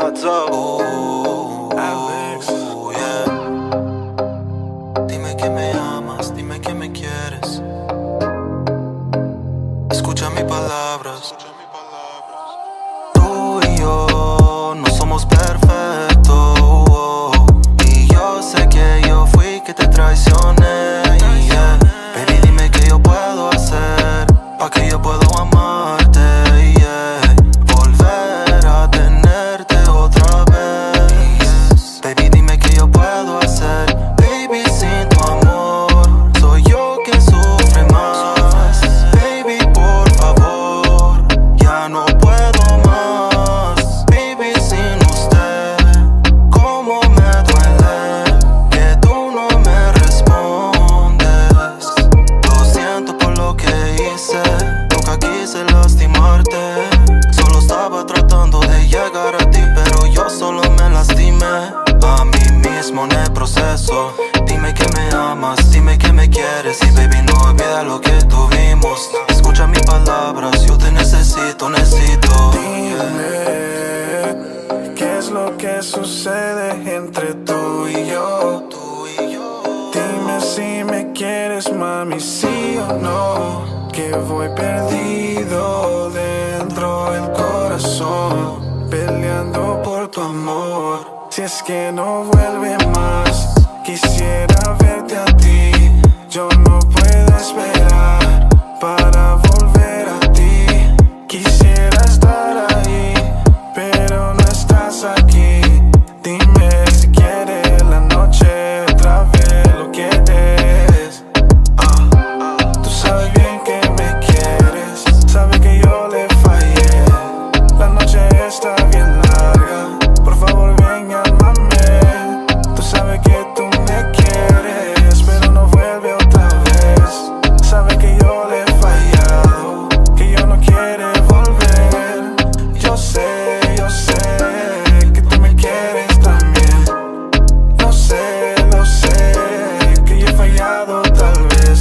What's up? Alex. Yeah. Dime que me amas, dime que me quieres. Escucha mis palabras. Tú y yo no somos perfectos. Y yo sé que yo fui que te traicioné. Yeah. Baby, dime qué yo puedo hacer pa' que yo pueda amarte. Yeah. Volver a tenerte otra vez. Baby, dime qué yo puedo hacer. Baby, sin tu amor soy yo quien sufre más. Baby, por favor, ya no puedo más. Baby, sin usted, cómo me duele que tú no me respondes. Lo siento por lo que hice, nunca quise lastimarte. Solo estaba tratando de llegar a ti, pero yo solo me lastimé a mí mismo en el proceso. Dime que me amas, dime que me quieres. Y baby, no olvides lo que tuvimos. Escucha mis palabras, yo te necesito, necesito. Dime, ¿qué es lo que sucede entre tú y yo? Dime si me quieres, mami, sí o no. Que voy perdido dentro del corazón, peleando por tu amor. Si es que no vuelve más, quisiera verte a ti. Yo no puedo esperar para volver a ti. Quisiera estar ahí, pero no estás aquí. Dime si quieres la noche otra vez, lo quieres. Tú sabes bien que me quieres, sabes que yo le fallé. La noche está bien larga, por favor ven y ámame. Tú sabes que tú me quieres, pero no vuelve otra vez. Sabes que yo le he fallado, que yo no quiero volver. Yo sé que tú me quieres también. Lo sé, que yo he fallado tal vez,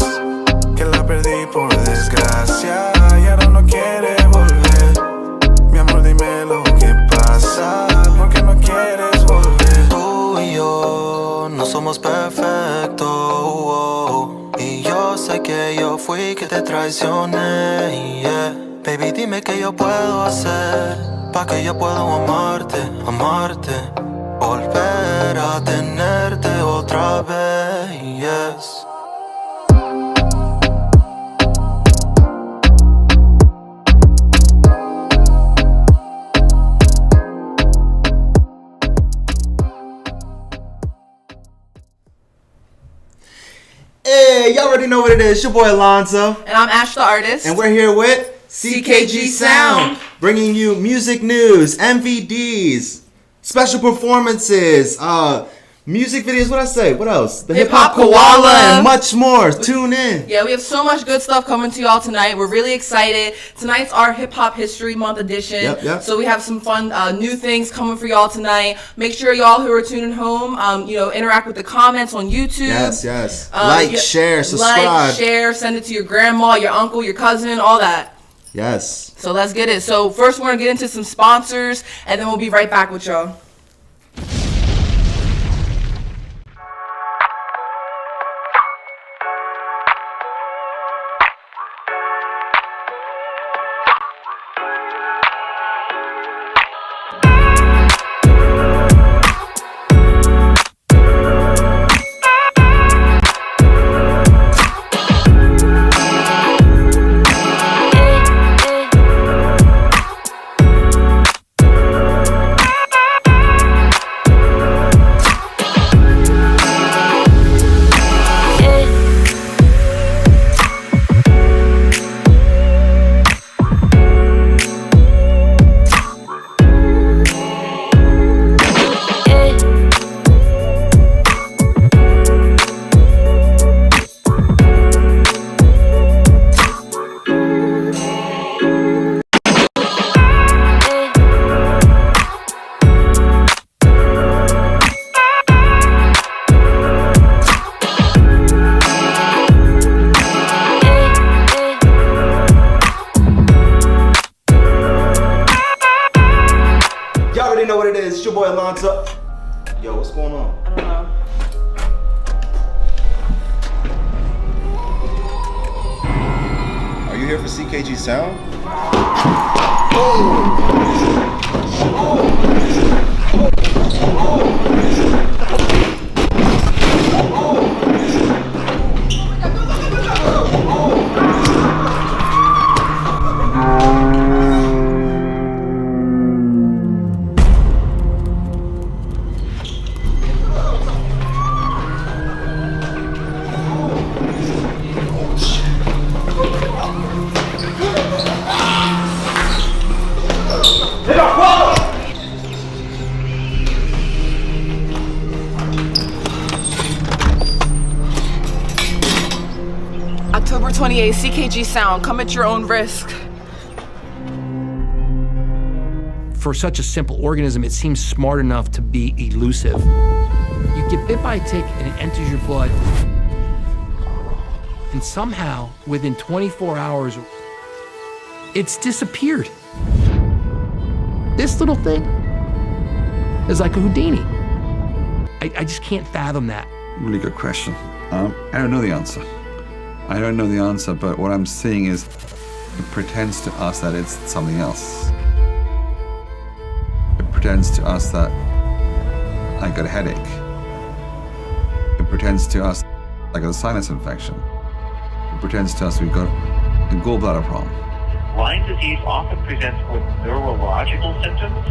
que la perdí por desgracia y ahora no quiere volver. Mi amor, dime lo que pasa, ¿por qué no quieres volver? Tú y yo no somos perfectos. Y yo sé que yo fui que te traicioné. Yeah. Baby, dime qué yo puedo hacer pa' que yo pueda amarte, amarte. Volver a tenerte otra vez. Yes. Hey, y'all already know what it is. It's your boy Alonzo. And I'm Ash the Artist. And we're here with CKG Sound, bringing you music news, MVDs, special performances, music videos, what I say? What else? The Hip Hop Koala and much more. Tune in. Yeah, we have so much good stuff coming to y'all tonight. We're really excited. Tonight's our Hip Hop History Month edition. Yep. So we have some fun new things coming for y'all tonight. Make sure y'all who are tuning home, interact with the comments on YouTube. Yes. Share, subscribe. Share, send it to your grandma, your uncle, your cousin, all that. Yes. So let's get it. So first we're going to get into some sponsors, and then we'll be right back with y'all. boy Alonzo. Yo, what's going on? I don't know. Are you here for CKG Sound? October 28th, CKG Sound. Come at your own risk. For such a simple organism, it seems smart enough to be elusive. You get bit by a tick and it enters your blood. And somehow, within 24 hours, it's disappeared. This little thing is like a Houdini. I just can't fathom that. Really good question. I don't know the answer. I don't know the answer, but what I'm seeing is it pretends to us that it's something else. It pretends to us that I got a headache. It pretends to us I got a sinus infection. It pretends to us we've got a gallbladder problem. Lyme disease often presents with neurological symptoms,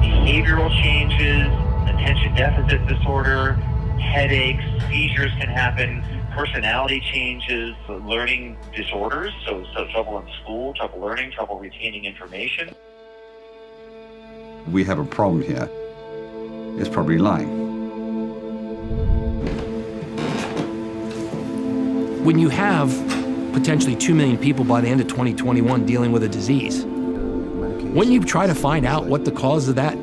behavioral changes, attention deficit disorder, headaches, seizures can happen, personality changes, learning disorders, so trouble in school, trouble learning, trouble retaining information. We have a problem here. It's probably Lyme. When you have potentially 2 million people by the end of 2021 dealing with a disease, wouldn't you try to find out what the cause of that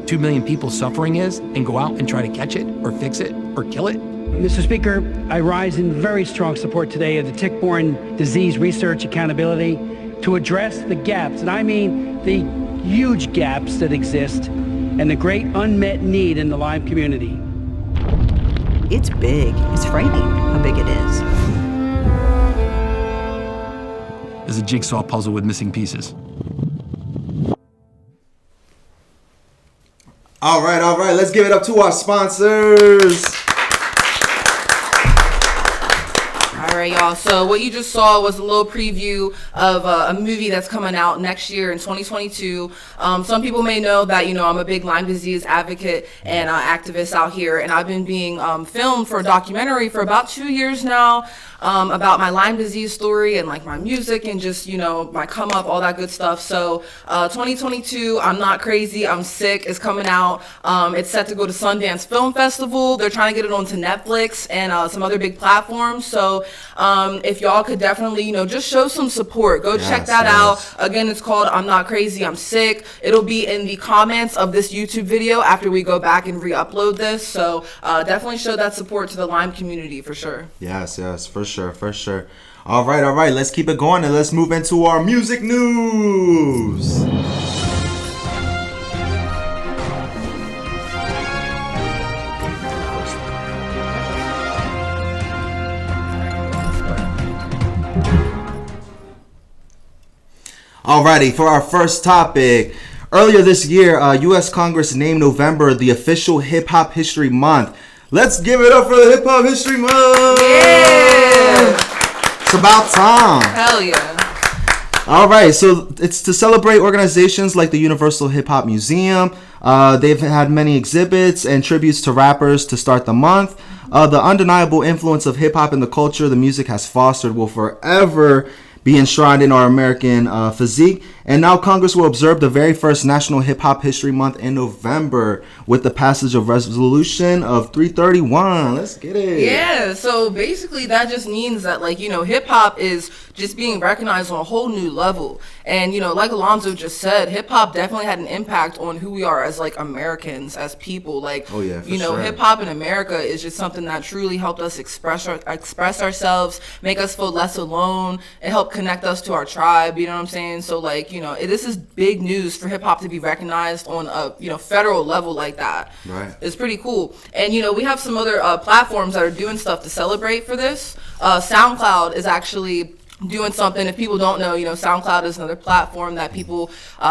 2 million people suffering is and go out and try to catch it or fix it or kill it? Mr. Speaker, I rise in very strong support today of the tick-borne disease research accountability to address the gaps, and I mean the huge gaps that exist and the great unmet need in the Lyme community. It's big. It's frightening how big it is. There's a jigsaw puzzle with missing pieces. All right. Let's give it up to our sponsors. All right, y'all. So what you just saw was a little preview of a movie that's coming out next year in 2022. Some people may know that, I'm a big Lyme disease advocate and activist out here, and I've been being filmed for a documentary for about 2 years now about my Lyme disease story and like my music and just, my come up, all that good stuff. So 2022, I'm Not Crazy, I'm Sick is coming out. It's set to go to Sundance Film Festival. They're trying to get it onto Netflix and some other big platforms. So if y'all could definitely, just show some support. Go check that out. Again, it's called I'm Not Crazy, I'm Sick. It'll be in the comments of this YouTube video after we go back and re-upload this. So definitely show that support to the Lyme community for sure. Yes, for sure. All right. Let's keep it going and let's move into our music news. Alrighty, for our first topic. Earlier this year, U.S. Congress named November the official Hip Hop History Month. Let's give it up for the Hip Hop History Month! Yeah! It's about time. Hell yeah. Alright, so it's to celebrate organizations like the Universal Hip Hop Museum. They've had many exhibits and tributes to rappers to start the month. The undeniable influence of hip hop in the culture the music has fostered will forever be enshrined in our American physique. And now Congress will observe the very first National Hip Hop History Month in November with the passage of Resolution of 331. Let's get it. Yeah, so basically that just means that, hip hop is just being recognized on a whole new level. And, like Alonzo just said, hip hop definitely had an impact on who we are as, Americans, as people. Sure. Hip hop in America is just something that truly helped us express ourselves, make us feel less alone. It helped connect us to our tribe, you know what I'm saying? So like, you know, this is big news for hip hop to be recognized on a, you know, federal level like that. Right. It's pretty cool. And, you know, we have some other platforms that are doing stuff to celebrate for this. SoundCloud is actually doing something. If people don't know, you know, SoundCloud is another platform that people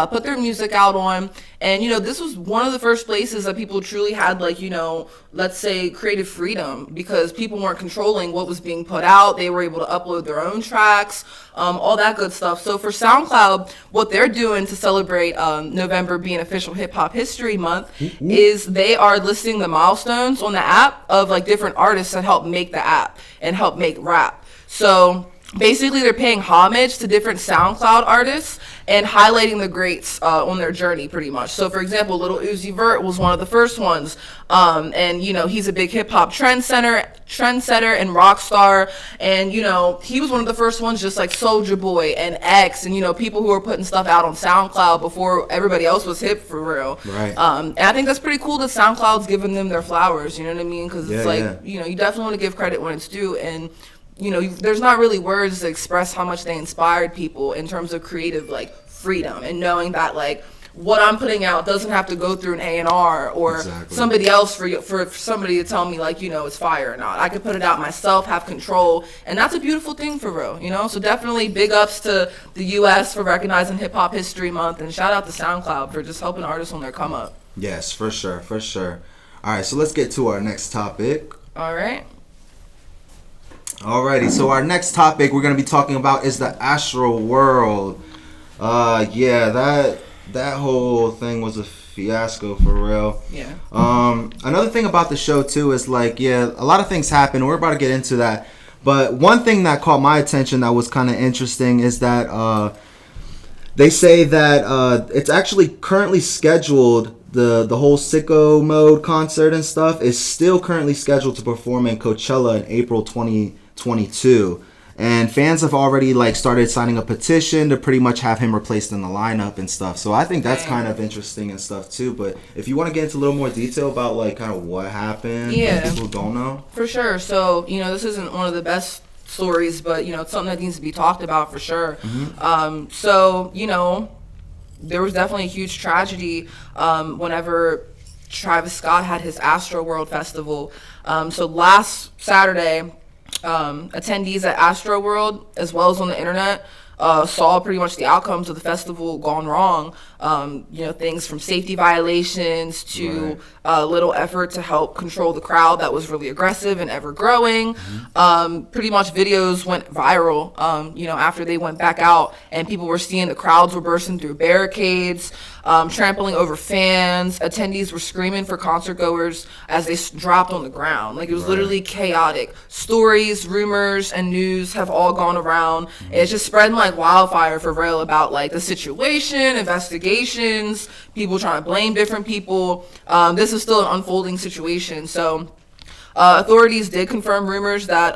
put their music out on. And, you know, this was one of the first places that people truly had, like, you know, let's say creative freedom, because people weren't controlling what was being put out. They were able to upload their own tracks, all that good stuff. So for SoundCloud, what they're doing to celebrate November being official Hip Hop History Month is they are listing the milestones on the app of like different artists that help make the app and help make rap. So basically, they're paying homage to different SoundCloud artists and highlighting the greats on their journey, pretty much. So, for example, Lil Uzi Vert was one of the first ones, and you know he's a big hip hop trendsetter and rock star, and you know he was one of the first ones, just like Soulja Boy and X, and you know people who were putting stuff out on SoundCloud before everybody else was hip for real. Right. And I think that's pretty cool that SoundCloud's giving them their flowers. You know what I mean? Because it's like you know you definitely want to give credit when it's due, and you know, there's not really words to express how much they inspired people in terms of creative, like, freedom and knowing that, like, what I'm putting out doesn't have to go through an A&R or somebody else for somebody to tell me, like, you know, it's fire or not. I could put it out myself, have control, and that's a beautiful thing for real, you know? So definitely big ups to the U.S. for recognizing Hip Hop History Month, and shout out to SoundCloud for just helping artists on their come up. Yes, for sure, for sure. All right, so let's get to our next topic. All right. Alrighty, so our next topic we're going to be talking about is the astral world. Yeah, that whole thing was a fiasco for real. Yeah. Another thing about the show too is like, yeah, a lot of things happen. We're about to get into that. But one thing that caught my attention that was kind of interesting is that they say that it's actually currently scheduled. The whole Sicko Mode concert and stuff is still currently scheduled to perform in Coachella in April 2022, and fans have already like started signing a petition to pretty much have him replaced in the lineup and stuff. So I think that's kind of interesting and stuff too. But if you want to get into a little more detail about like kind of what happened, for people who don't know, for sure. So you know, this isn't one of the best stories, but you know, it's something that needs to be talked about for sure. So you know, there was definitely a huge tragedy whenever Travis Scott had his Astro World Festival. So last Saturday, attendees at Astro World, as well as on the internet, saw pretty much the outcomes of the festival gone wrong. You know, things from safety violations to little effort to help control the crowd that was really aggressive and ever growing. Pretty much videos went viral, you know, after they went back out, and people were seeing the crowds were bursting through barricades, trampling over fans. Attendees were screaming for concert goers as they dropped on the ground. Like, it was literally chaotic. Stories, rumors, and news have all gone around. It's just spreading like wildfire for real about like the situation, investigations, people trying to blame different people. This is still an unfolding situation. So authorities did confirm rumors that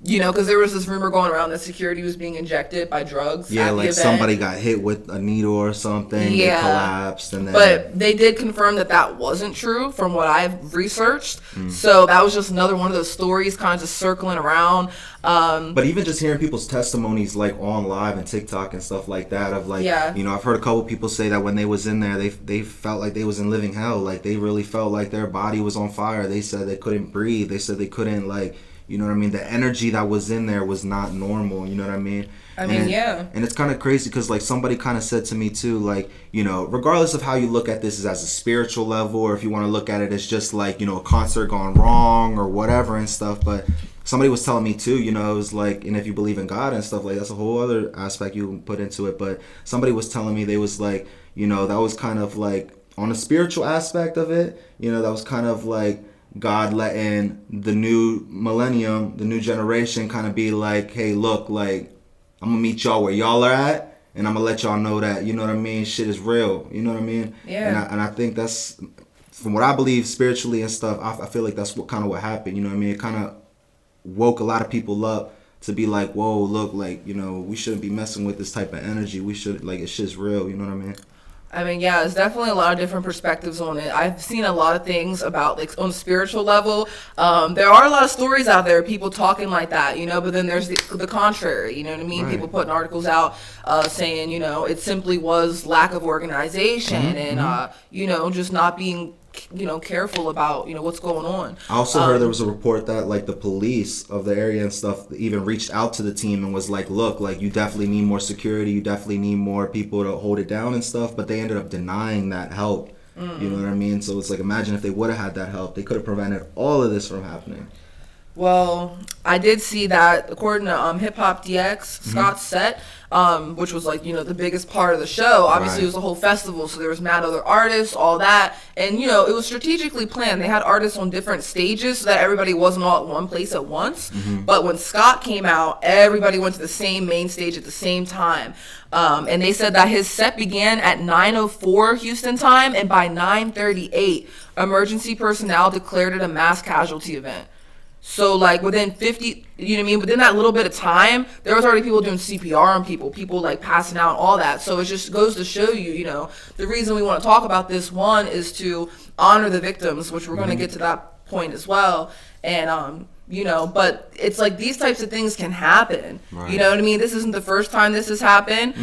you know, because there was this rumor going around that security was being injected by drugs. Yeah, at like the event. somebody got hit with a needle or something. Yeah. They collapsed, and then. But they did confirm that that wasn't true from what I've researched. So that was just another one of those stories kind of just circling around. But even just hearing people's testimonies like on live and TikTok and stuff like that of like, you know, I've heard a couple people say that when they was in there, they felt like they was in living hell. Like they really felt like their body was on fire. They said they couldn't breathe. They said they couldn't like. You know what I mean? The energy that was in there was not normal. You know what I mean? I mean, yeah. And it's kind of crazy because, like, somebody kind of said to me, too, like, you know, regardless of how you look at this as a spiritual level or if you want to look at it as just, like, you know, a concert gone wrong or whatever and stuff. But somebody was telling me, too, you know, it was like, and if you believe in God and stuff, like, that's a whole other aspect you can put into it. But somebody was telling me they was like, you know, that was kind of like on a spiritual aspect of it, you know, that was kind of like God letting the new millennium, the new generation kind of be like, hey, look, like, I'm going to meet y'all where y'all are at, and I'm going to let y'all know that, you know what I mean, shit is real, you know what I mean? Yeah. And I think that's, from what I believe spiritually and stuff, I feel like that's what happened, you know what I mean? It kind of woke a lot of people up to be like, whoa, look, like, you know, we shouldn't be messing with this type of energy. We should, like, it's just real, you know what I mean? I mean, yeah, there's definitely a lot of different perspectives on it. I've seen a lot of things about, like, on the spiritual level. There are a lot of stories out there, people talking like that, you know, but then there's the contrary, you know what I mean? Right. People putting articles out saying, you know, it simply was lack of organization and, you know, just not being, you know, careful about, you know, what's going on. I also heard there was a report that like the police of the area and stuff even reached out to the team and was like, look, like you definitely need more security, you definitely need more people to hold it down and stuff, but they ended up denying that help. You know what I mean? So it's like, imagine if they would have had that help, they could have prevented all of this from happening. Well, I did see that according to Hip Hop DX, Scott's set, which was like, you know, the biggest part of the show. Obviously, it was a whole festival, so there was mad other artists, all that. And, you know, it was strategically planned. They had artists on different stages so that everybody wasn't all at one place at once. But when Scott came out, everybody went to the same main stage at the same time. And they said that his set began at 9:04 Houston time, and by 9:38, emergency personnel declared it a mass casualty event. So, like, within 50, you know what I mean? Within that little bit of time, there was already people doing CPR on people, like, passing out, all that. So it just goes to show you, you know, the reason we want to talk about this, one, is to honor the victims, which we're going to get to that point as well. And, you know, but it's like these types of things can happen. Right. You know what I mean? This isn't the first time this has happened.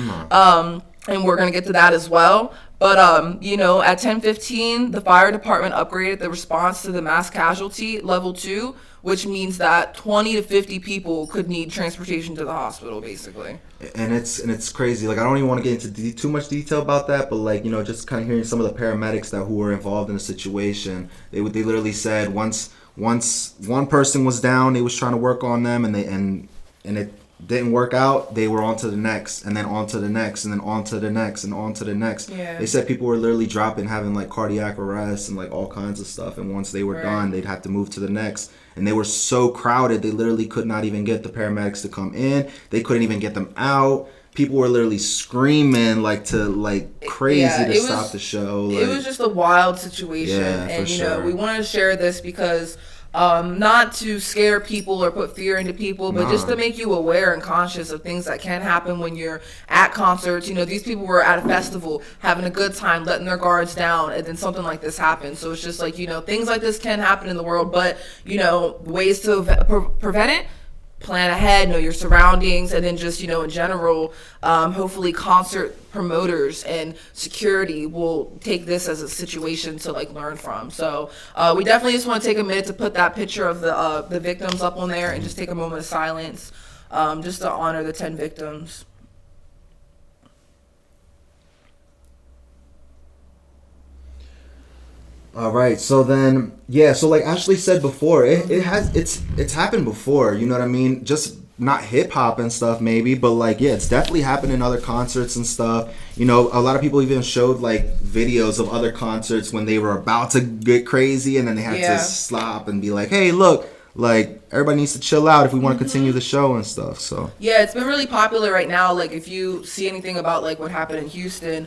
And we're going to get to that as well. But, you know, at 10:15, the fire department upgraded the response to the mass casualty level 2, which means that 20 to 50 people could need transportation to the hospital, basically. And it's crazy. Like, I don't even want to get into too much detail about that, but, like, you know, just kind of hearing some of the paramedics who were involved in the situation, they literally said once one person was down, they was trying to work on them, and it didn't work out, they were on to the next, and then on to the next, and then on to the next, and on to the next. Yeah. They said people were literally dropping, having like cardiac arrest and like all kinds of stuff, and once they were done, they'd have to move to the next. And they were so crowded, they literally could not even get the paramedics to come in. They couldn't even get them out. People were literally screaming like crazy to stop the show. Like, it was just a wild situation. Yeah, and for you know, sure. we wanted to share this because not to scare people or put fear into people, but just to make you aware and conscious of things that can happen when you're at concerts. You know, these people were at a festival having a good time, letting their guards down, and then something like this happens. So it's just like, you know, things like this can happen in the world, but, you know, ways to prevent it: plan ahead, know your surroundings, and then just, you know, in general, hopefully concert promoters and security will take this as a situation to like learn from. So we definitely just want to take a minute to put that picture of the victims up on there and just take a moment of silence just to honor the 10 victims. All right, so then, yeah, so like Ashley said before, it's happened before, you know what I mean? Just not hip hop and stuff maybe, but like, yeah, it's definitely happened in other concerts and stuff. You know, a lot of people even showed like videos of other concerts when they were about to get crazy, and then they had to stop and be like, hey, look, like everybody needs to chill out if we want to continue the show and stuff. So yeah, it's been really popular right now. Like if you see anything about like what happened in Houston,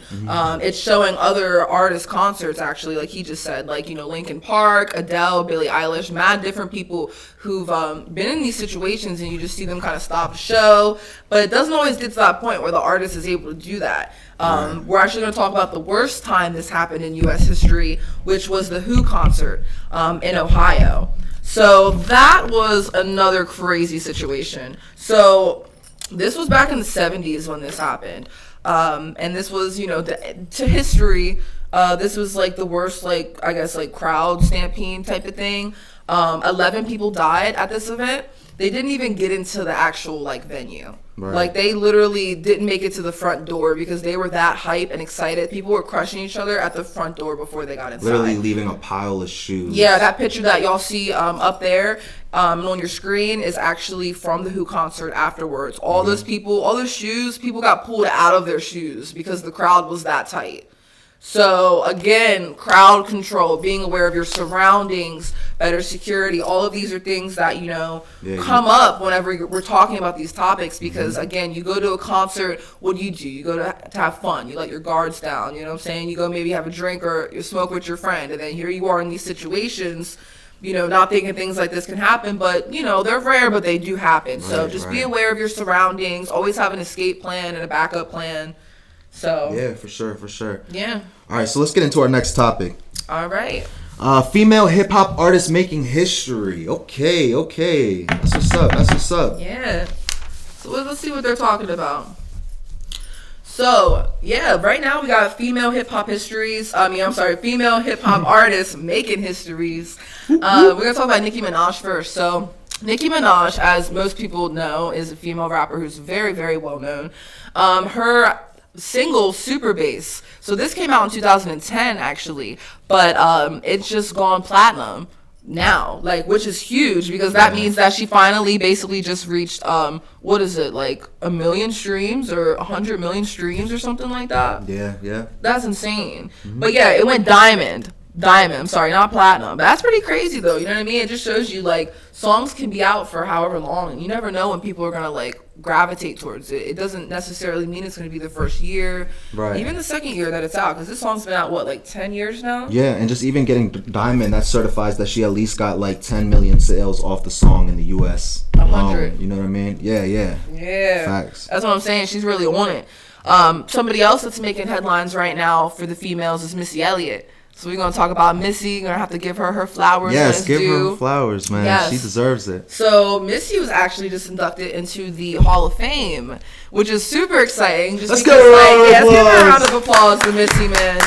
it's showing other artist concerts actually, like he just said, like, you know, Linkin Park, Adele, Billie Eilish, mad different people who've been in these situations, and you just see them kind of stop a show, but it doesn't always get to that point where the artist is able to do that. We're actually going to talk about the worst time this happened in U.S. history, which was the Who concert in Ohio. So that was another crazy situation. So this was back in the 70s when this happened. And this was, you know, to history, this was like the worst, like, I guess, like crowd stampede type of thing. 11 people died at this event. They didn't even get into the actual like venue. Right. Like they literally didn't make it to the front door because they were that hype and excited. People were crushing each other at the front door before they got inside. Literally leaving a pile of shoes. Yeah, that picture that y'all see up there on your screen is actually from the Who concert afterwards. All those people, all those shoes, people got pulled out of their shoes because the crowd was that tight. So again, crowd control, being aware of your surroundings, better security, all of these are things that, you know, come up whenever we're talking about these topics, because again, you go to a concert, what do? You go to have fun, you let your guards down, you know what I'm saying? You go maybe have a drink or you smoke with your friend, and then here you are in these situations, you know, not thinking things like this can happen, but, you know, they're rare, but they do happen. So just be aware of your surroundings, always have an escape plan and a backup plan. So yeah, for sure. Yeah. All right, so let's get into our next topic. All right. Female hip hop artists making history. Okay. That's what's up. Yeah. So let's see what they're talking about. So, yeah, right now we got female hip hop female hip hop artists making histories. We're going to talk about Nicki Minaj first. So, Nicki Minaj, as most people know, is a female rapper who's very, very well known. Her single, Super Bass. So, this came out in 2010, actually, but it's just gone platinum now, like, which is huge because that means that she finally basically just reached what is it, like 1 million streams or 100 million streams or something like that. Yeah, that's insane. But yeah, it went diamond, I'm sorry, not platinum. But that's pretty crazy though, you know what I mean? It just shows you like songs can be out for however long and you never know when people are gonna like gravitate towards it. It doesn't necessarily mean it's gonna be the first year, right? Even the second year that it's out, because this song's been out what, like 10 years now. Yeah, and just even getting diamond, that certifies that she at least got like 10 million sales off the song in the US. 100. You know what I mean? Yeah. Facts. That's what I'm saying. She's really on it. Somebody else that's making headlines right now for the females is Missy Elliott. So we're gonna talk about Missy. Gonna have to give her flowers. Yes, give her flowers, man. Yes. She deserves it. So Missy was actually just inducted into the Hall of Fame, which is super exciting. Let's give her a round of applause to Missy, man.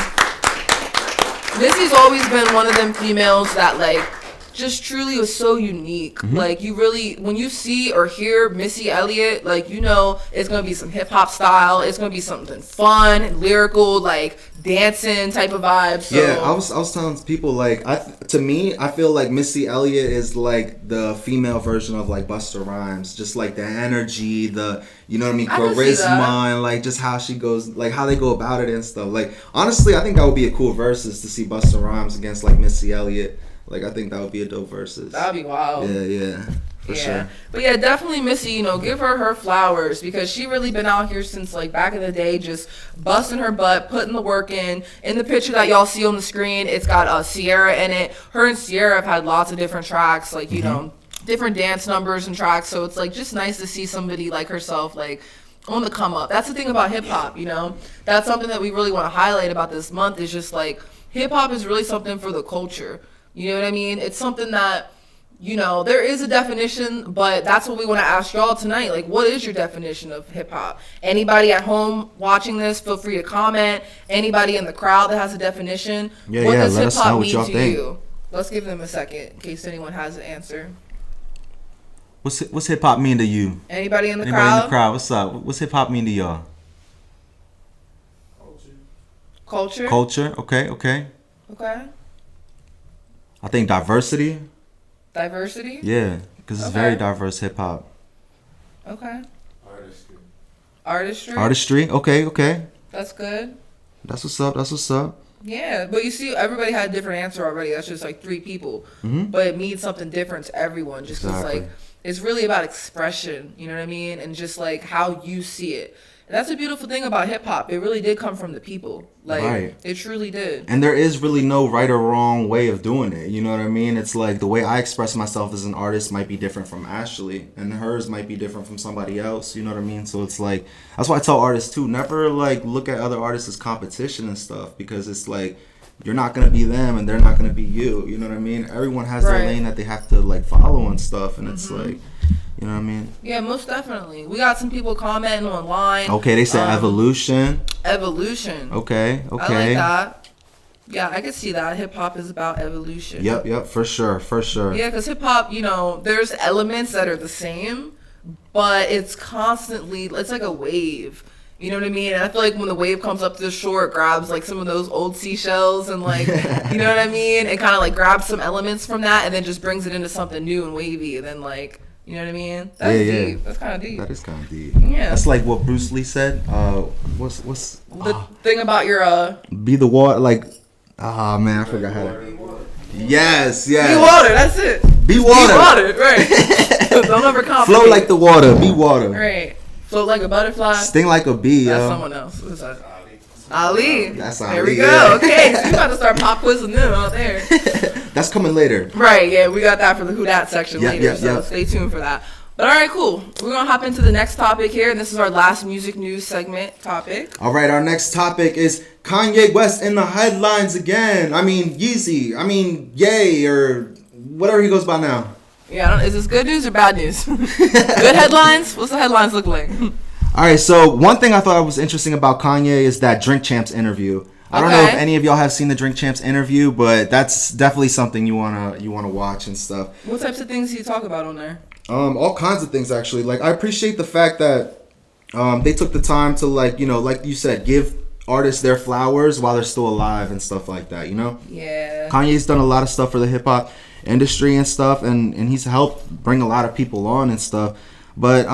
Missy's always been one of them females that like just truly was so unique. Like you really, when you see or hear Missy Elliott, like you know it's gonna be some hip hop style. It's gonna be something fun, lyrical, like dancing type of vibe. So. Yeah, I was telling people like to me I feel like Missy Elliott is like the female version of like Busta Rhymes, just like the energy, the you know what I mean, charisma, and like just how she goes, like how they go about it and stuff. Like honestly, I think that would be a cool versus to see Busta Rhymes against like Missy Elliott. Like I think that would be a dope versus. That'd be wild. Yeah. For sure. But yeah, definitely Missy, you know, give her flowers because she really been out here since like back in the day, just busting her butt, putting the work in. In the picture that y'all see on the screen, it's got Sierra in it. Her and Sierra have had lots of different tracks, like, you know, different dance numbers and tracks. So it's like just nice to see somebody like herself, like, on the come up. That's the thing about hip hop, you know. That's something that we really want to highlight about this month is just like hip hop is really something for the culture. You know what I mean? It's something that, you know, there is a definition, but that's what we want to ask y'all tonight. Like, what is your definition of hip hop? Anybody at home watching this, feel free to comment. Anybody in the crowd that has a definition, what does hip hop mean to you? Let's give them a second in case anyone has an answer. What's hip hop mean to you? Anybody in the crowd? Anybody in the crowd? What's up? What's hip hop mean to y'all? Culture. Culture. Okay. I think diversity. Diversity? Yeah, because it's very diverse hip hop. Okay. Artistry. Okay. That's good. That's what's up. Yeah, but you see, everybody had a different answer already. That's just like 3 people. But it means something different to everyone. Just because, like, it's really about expression, you know what I mean? And just, like, how you see it. And that's a beautiful thing about hip-hop. It really did come from the people. Like, it truly did. And there is really no right or wrong way of doing it. You know what I mean? It's like the way I express myself as an artist might be different from Ashley. And hers might be different from somebody else. You know what I mean? So it's like, that's why I tell artists, too, never, like, look at other artists as competition and stuff. Because it's like, you're not going to be them and they're not going to be you. You know what I mean? Everyone has their lane that they have to, like, follow and stuff. And it's like... You know what I mean? Yeah, most definitely. We got some people commenting online. Okay, they said evolution. Evolution. Okay. I like that. Yeah, I can see that. Hip hop is about evolution. Yep, for sure. Yeah, because hip hop, you know, there's elements that are the same, but it's constantly, it's like a wave. You know what I mean? And I feel like when the wave comes up to the shore, it grabs like some of those old seashells and like, you know what I mean? It kind of like grabs some elements from that and then just brings it into something new and wavy. And then like, you know what I mean? That's deep. That's kind of deep. That is kind of deep. Yeah. That's like what Bruce Lee said. What's the thing about your be the water, like, man, I forgot how to. Yes. Be water. That's it. Be water. Be water. Right. Don't ever complicate. Flow like the water. Be water. Right. Float like a butterfly. Sting like a bee. That's someone else. Who's that? Ali. That's Ali. There we go. Okay, so we about to start pop quizzing them out there. That's coming later. Right, yeah, we got that for the Who Dat section later, so yep. stay tuned for that. But all right, cool. We're going to hop into the next topic here, and this is our last music news segment topic. All right, our next topic is Kanye West in the headlines again. I mean, Yeezy. I mean, Ye, or whatever he goes by now. Yeah, is this good news or bad news? Good headlines? What's the headlines look like? All right, so one thing I thought was interesting about Kanye is that Drink Champs interview. I don't know if any of y'all have seen the Drink Champs interview, but that's definitely something you wanna watch and stuff. What types of things do you talk about on there? All kinds of things, actually. Like, I appreciate the fact that they took the time to, like, you know, like you said, give artists their flowers while they're still alive and stuff like that, you know? Yeah. Kanye's done a lot of stuff for the hip-hop industry and stuff, and he's helped bring a lot of people on and stuff. But,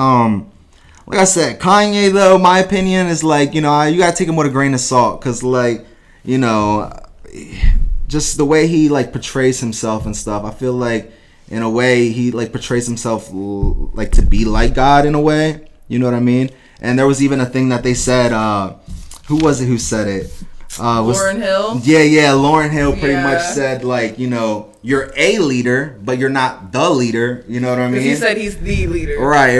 like I said, Kanye, though, my opinion is, like, you know, you gotta take him with a grain of salt, because, like, you know, just the way he, like, portrays himself and stuff, I feel like, in a way, he like portrays himself like to be like God in a way. You know what I mean? And there was even a thing that they said. Who was it who said it? Lauryn Hill. Yeah. Lauryn Hill pretty much said, like, you know, you're a leader, but you're not the leader. You know what I mean? Because he said he's the leader. Right.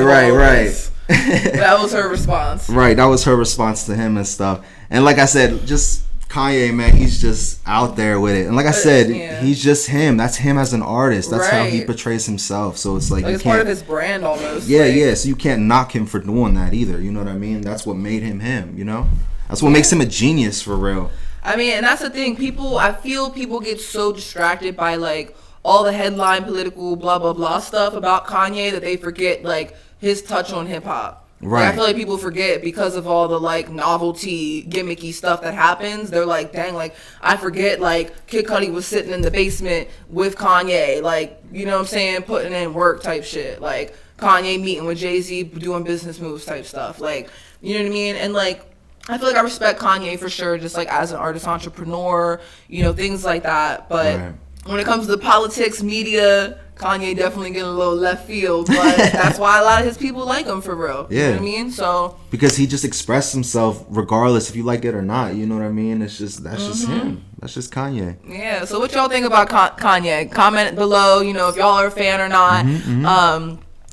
That was her response. Right, that was her response to him and stuff. And like I said, just Kanye, man, he's just out there with it. And like I said, he's just him. That's him as an artist. That's how he portrays himself. So it's like you it's part of his brand almost. Yeah. So you can't knock him for doing that either. You know what I mean? That's what made him him, you know? That's what makes him a genius for real. I mean, and that's the thing. I feel people get so distracted by, like, all the headline political blah, blah, blah stuff about Kanye that they forget, like, his touch on hip-hop. Right. Like, I feel like people forget because of all the, like, novelty, gimmicky stuff that happens. They're like, dang, like, I forget, like, Kid Cudi was sitting in the basement with Kanye, like, you know what I'm saying, putting in work type shit. Like, Kanye meeting with Jay-Z, doing business moves type stuff. Like, you know what I mean? And, like, I feel like I respect Kanye for sure, just, like, as an artist entrepreneur, you know, things like that. But when it comes to politics, media, Kanye definitely getting a little left field, but that's why a lot of his people like him for real. Yeah. You know what I mean? So because he just expressed himself regardless if you like it or not. You know what I mean? It's just just him. That's just Kanye. Yeah. So what y'all think about Kanye? Comment below. You know, if y'all are a fan or not.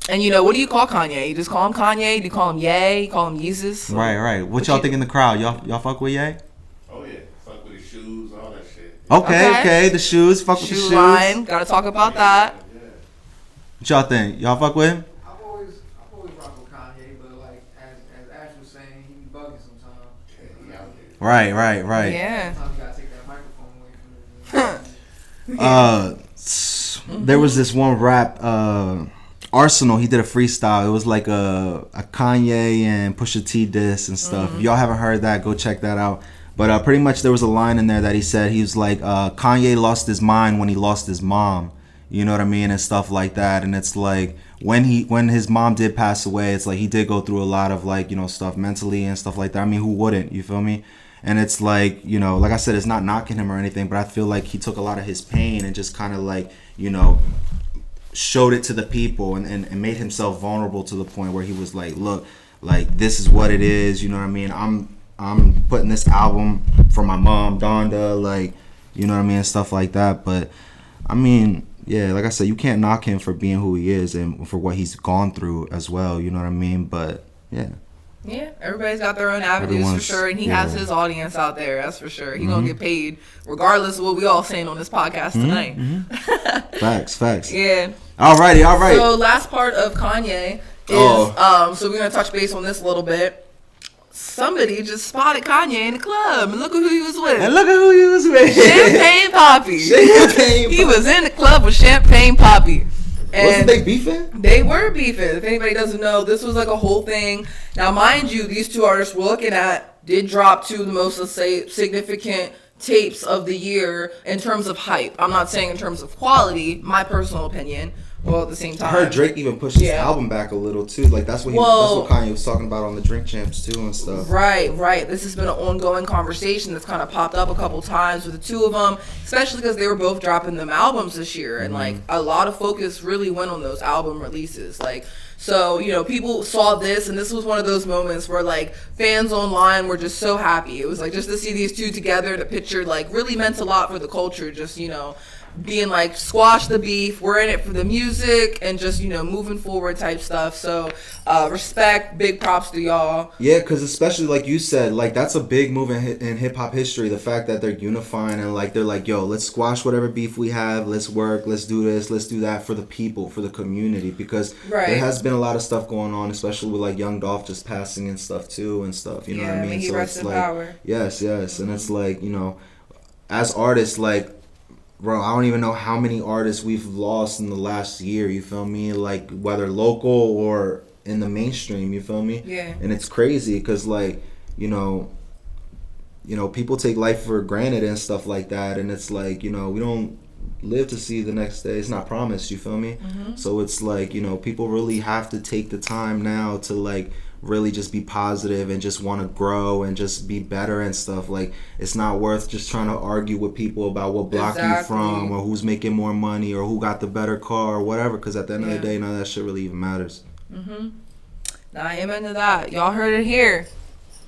And you know, what do you call Kanye? You just call him Kanye? Do you call him Ye? You call him Yeezus? Right. What y'all think in the crowd? Y'all fuck with Ye? Oh yeah, fuck with his shoes, all that shit. Okay. The shoes. Fuck with the shoes. Shoe line. Gotta talk about that. What y'all think? Y'all fuck with him? I've always rocked with Kanye, but like as Ash was saying, he be bugging sometimes. Right. Yeah. Sometimes you gotta take that microphone away from him. There was this one rap, Arsenal. He did a freestyle. It was like a Kanye and Pusha T diss and stuff. If y'all haven't heard that, go check that out. But pretty much there was a line in there that he said, he was like, Kanye lost his mind when he lost his mom. You know what I mean? And stuff like that. And it's like when his mom did pass away, it's like he did go through a lot of, like, you know, stuff mentally and stuff like that. I mean, who wouldn't? You feel me? And it's like, you know, like I said, it's not knocking him or anything, but I feel like he took a lot of his pain and just kind of, like, you know, showed it to the people and made himself vulnerable to the point where he was like, look, like, this is what it is. You know what I mean? I'm putting this album for my mom, Donda, like, you know what I mean? And stuff like that. But I mean, yeah, like I said, you can't knock him for being who he is and for what he's gone through as well. You know what I mean? But yeah. Yeah, everybody's got their own avenues for sure, and he has his audience out there. That's for sure. He's gonna get paid regardless of what we all saying on this podcast tonight. Facts. Yeah. All right. So last part of Kanye is so we're gonna touch base on this a little bit. Somebody just spotted Kanye in the club, and look at who he was with. Champagne Poppy. He was in the club with Champagne Poppy. And wasn't they beefing? They were beefing. If anybody doesn't know, this was like a whole thing. Now, mind you, these two artists we're looking at did drop two of the most, let's say, significant tapes of the year in terms of hype. I'm not saying in terms of quality, my personal opinion. Well, at the same time, I heard Drake even pushed his album back a little too. Like that's what Kanye was talking about on the Drink Champs too and stuff. Right. This has been an ongoing conversation that's kind of popped up a couple times with the two of them, especially because they were both dropping them albums this year, and like a lot of focus really went on those album releases. Like, so, you know, people saw this, and this was one of those moments where, like, fans online were just so happy. It was, like, just to see these two together, the picture, like, really meant a lot for the culture, just, you know, being like, squash the beef, we're in it for the music and just, moving forward type stuff. So respect, big props to y'all. Yeah, because especially like you said, like that's a big move in hip hop history. The fact that they're unifying and like they're like, yo, let's squash whatever beef we have. Let's work. Let's do this. Let's do that for the people, for the community. Because there has been a lot of stuff going on, especially with like Young Dolph just passing and stuff too and stuff. You know what I mean? So it's like, power. Yes, and it's like, as artists, like, bro, I don't even know how many artists we've lost in the last year, you feel me? Like, whether local or in the mainstream, you feel me? Yeah. And it's crazy because, like, people take life for granted and stuff like that. And it's like, we don't live to see the next day. It's not promised, you feel me? Mm-hmm. So it's like, people really have to take the time now to, like, really just be positive and just want to grow and just be better and stuff. Like, it's not worth just trying to argue with people about what block you from or who's making more money or who got the better car or whatever, because at the end of the day, none of that shit really even matters. Now, amen to that. Y'all heard it here.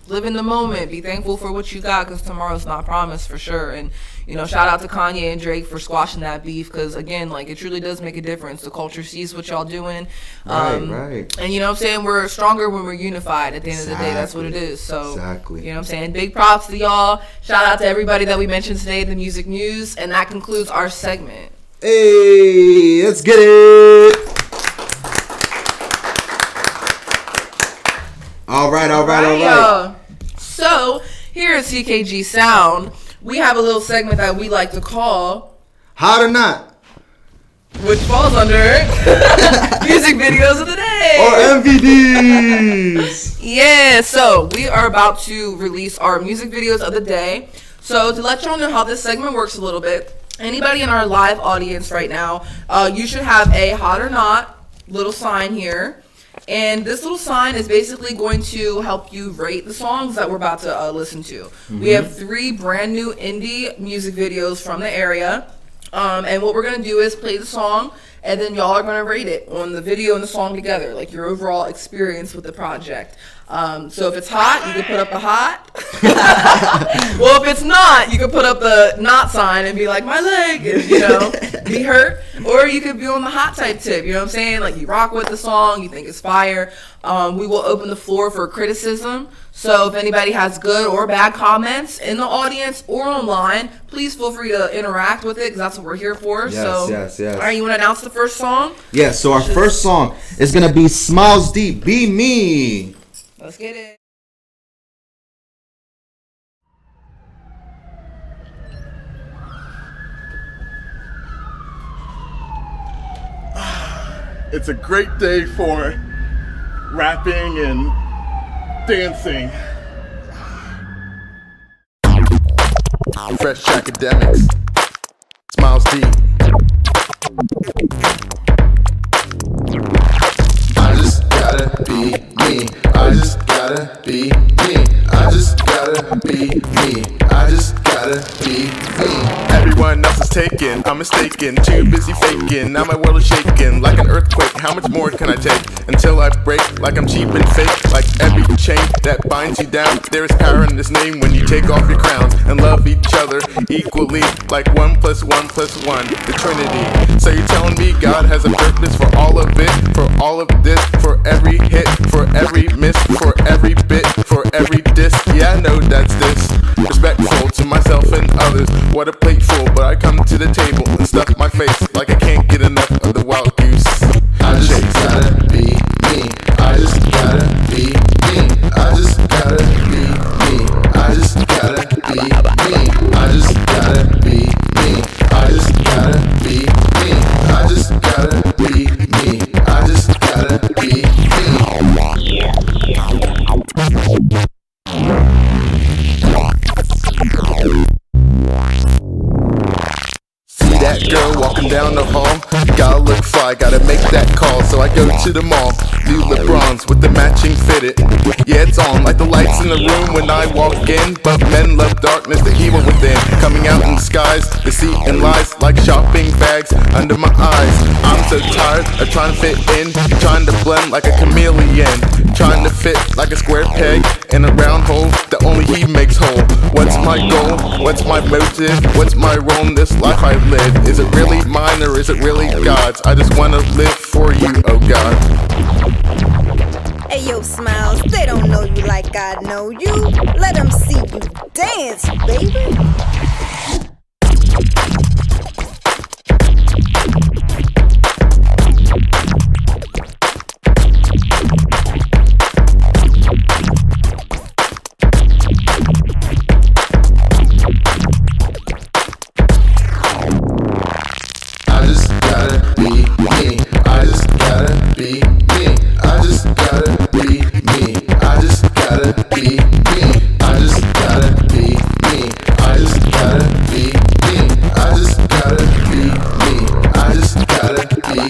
Live in the moment. Be thankful for what you got, because tomorrow's not promised for sure. And, shout out to Kanye and Drake for squashing that beef, because, again, like, it truly does make a difference. The culture sees what y'all doing. Right. And, what I'm saying? We're stronger when we're unified at the end of the day. That's what it is. So, what I'm saying? Big props to y'all. Shout out to everybody that we mentioned today, the music news. And that concludes our segment. Hey, let's get it. All right. So, here at CKG Sound, we have a little segment that we like to call Hot or Not, which falls under music videos of the day. Or MVDs. Yeah, so we are about to release our music videos of the day. So to let y'all know how this segment works a little bit, anybody in our live audience right now, you should have a Hot or Not little sign here. And this little sign is basically going to help you rate the songs that we're about to listen to. Mm-hmm. We have 3 brand new indie music videos from the area. And what we're going to do is play the song, and then y'all are going to rate it on the video and the song together, like your overall experience with the project. So if it's hot, you can put up the hot. Well, if it's not, you can put up the not sign and be like, my leg, and, be hurt. Or you could be on the hot type tip, you know what I'm saying? Like, you rock with the song, you think it's fire. We will open the floor for criticism. So if anybody has good or bad comments in the audience or online, please feel free to interact with it, because that's what we're here for. Yes. All right, you want to announce the first song? Yeah, so our first song is going to be Smiles Deep, Be Me. Let's get it. It's a great day for rapping and dancing. Fresh academics. Smiles deep. I just gotta be me. I just gotta be me. I just gotta be me. I just gotta be me. Everyone else is taken, I'm mistaken. Too busy faking, now my world is shaking like an earthquake. How much more can I take until I break? Like I'm cheap and fake, like every chain that binds you down. There is power in this name when you take off your crowns and love each other equally, like 1 + 1 + 1, the Trinity. So you're telling me God has a purpose for all of it, for all of this, for every hit, for every miss, for every bit, for every diss. Yeah, I know that's this. Respectful to myself and others. What a plateful, but I come to the table and stuff my face like I can't get enough of the wild goose. I just gotta be me. I just gotta be me. I just gotta be me. I just gotta be me. I just gotta be me. I just gotta be me. I just gotta be me. I just gotta be me. See that girl walking down the hall? Gotta look fly, gotta make that call. So I go to the mall, new LeBrons with the matching fitted. Yeah, it's on like the lights in the room when I walk in. But men love darkness, the evil within, coming out in disguise, deceit and lies like shopping bags under my eyes. I'm so tired of trying to fit in, trying to blend like a chameleon, trying to fit like a square peg in a round hole that only he makes whole. What's my goal? What's my motive? What's my role in this life I live? Is it really mine or is it really God's? I just wanna live for you, oh God. Hey yo, Smiles, they don't know you like I know you. Let them see you dance, baby. I just gotta be me. I just gotta be me. I just gotta be me. I just gotta be me. I just gotta be me. I just gotta be me. I just gotta be me. I just gotta be me.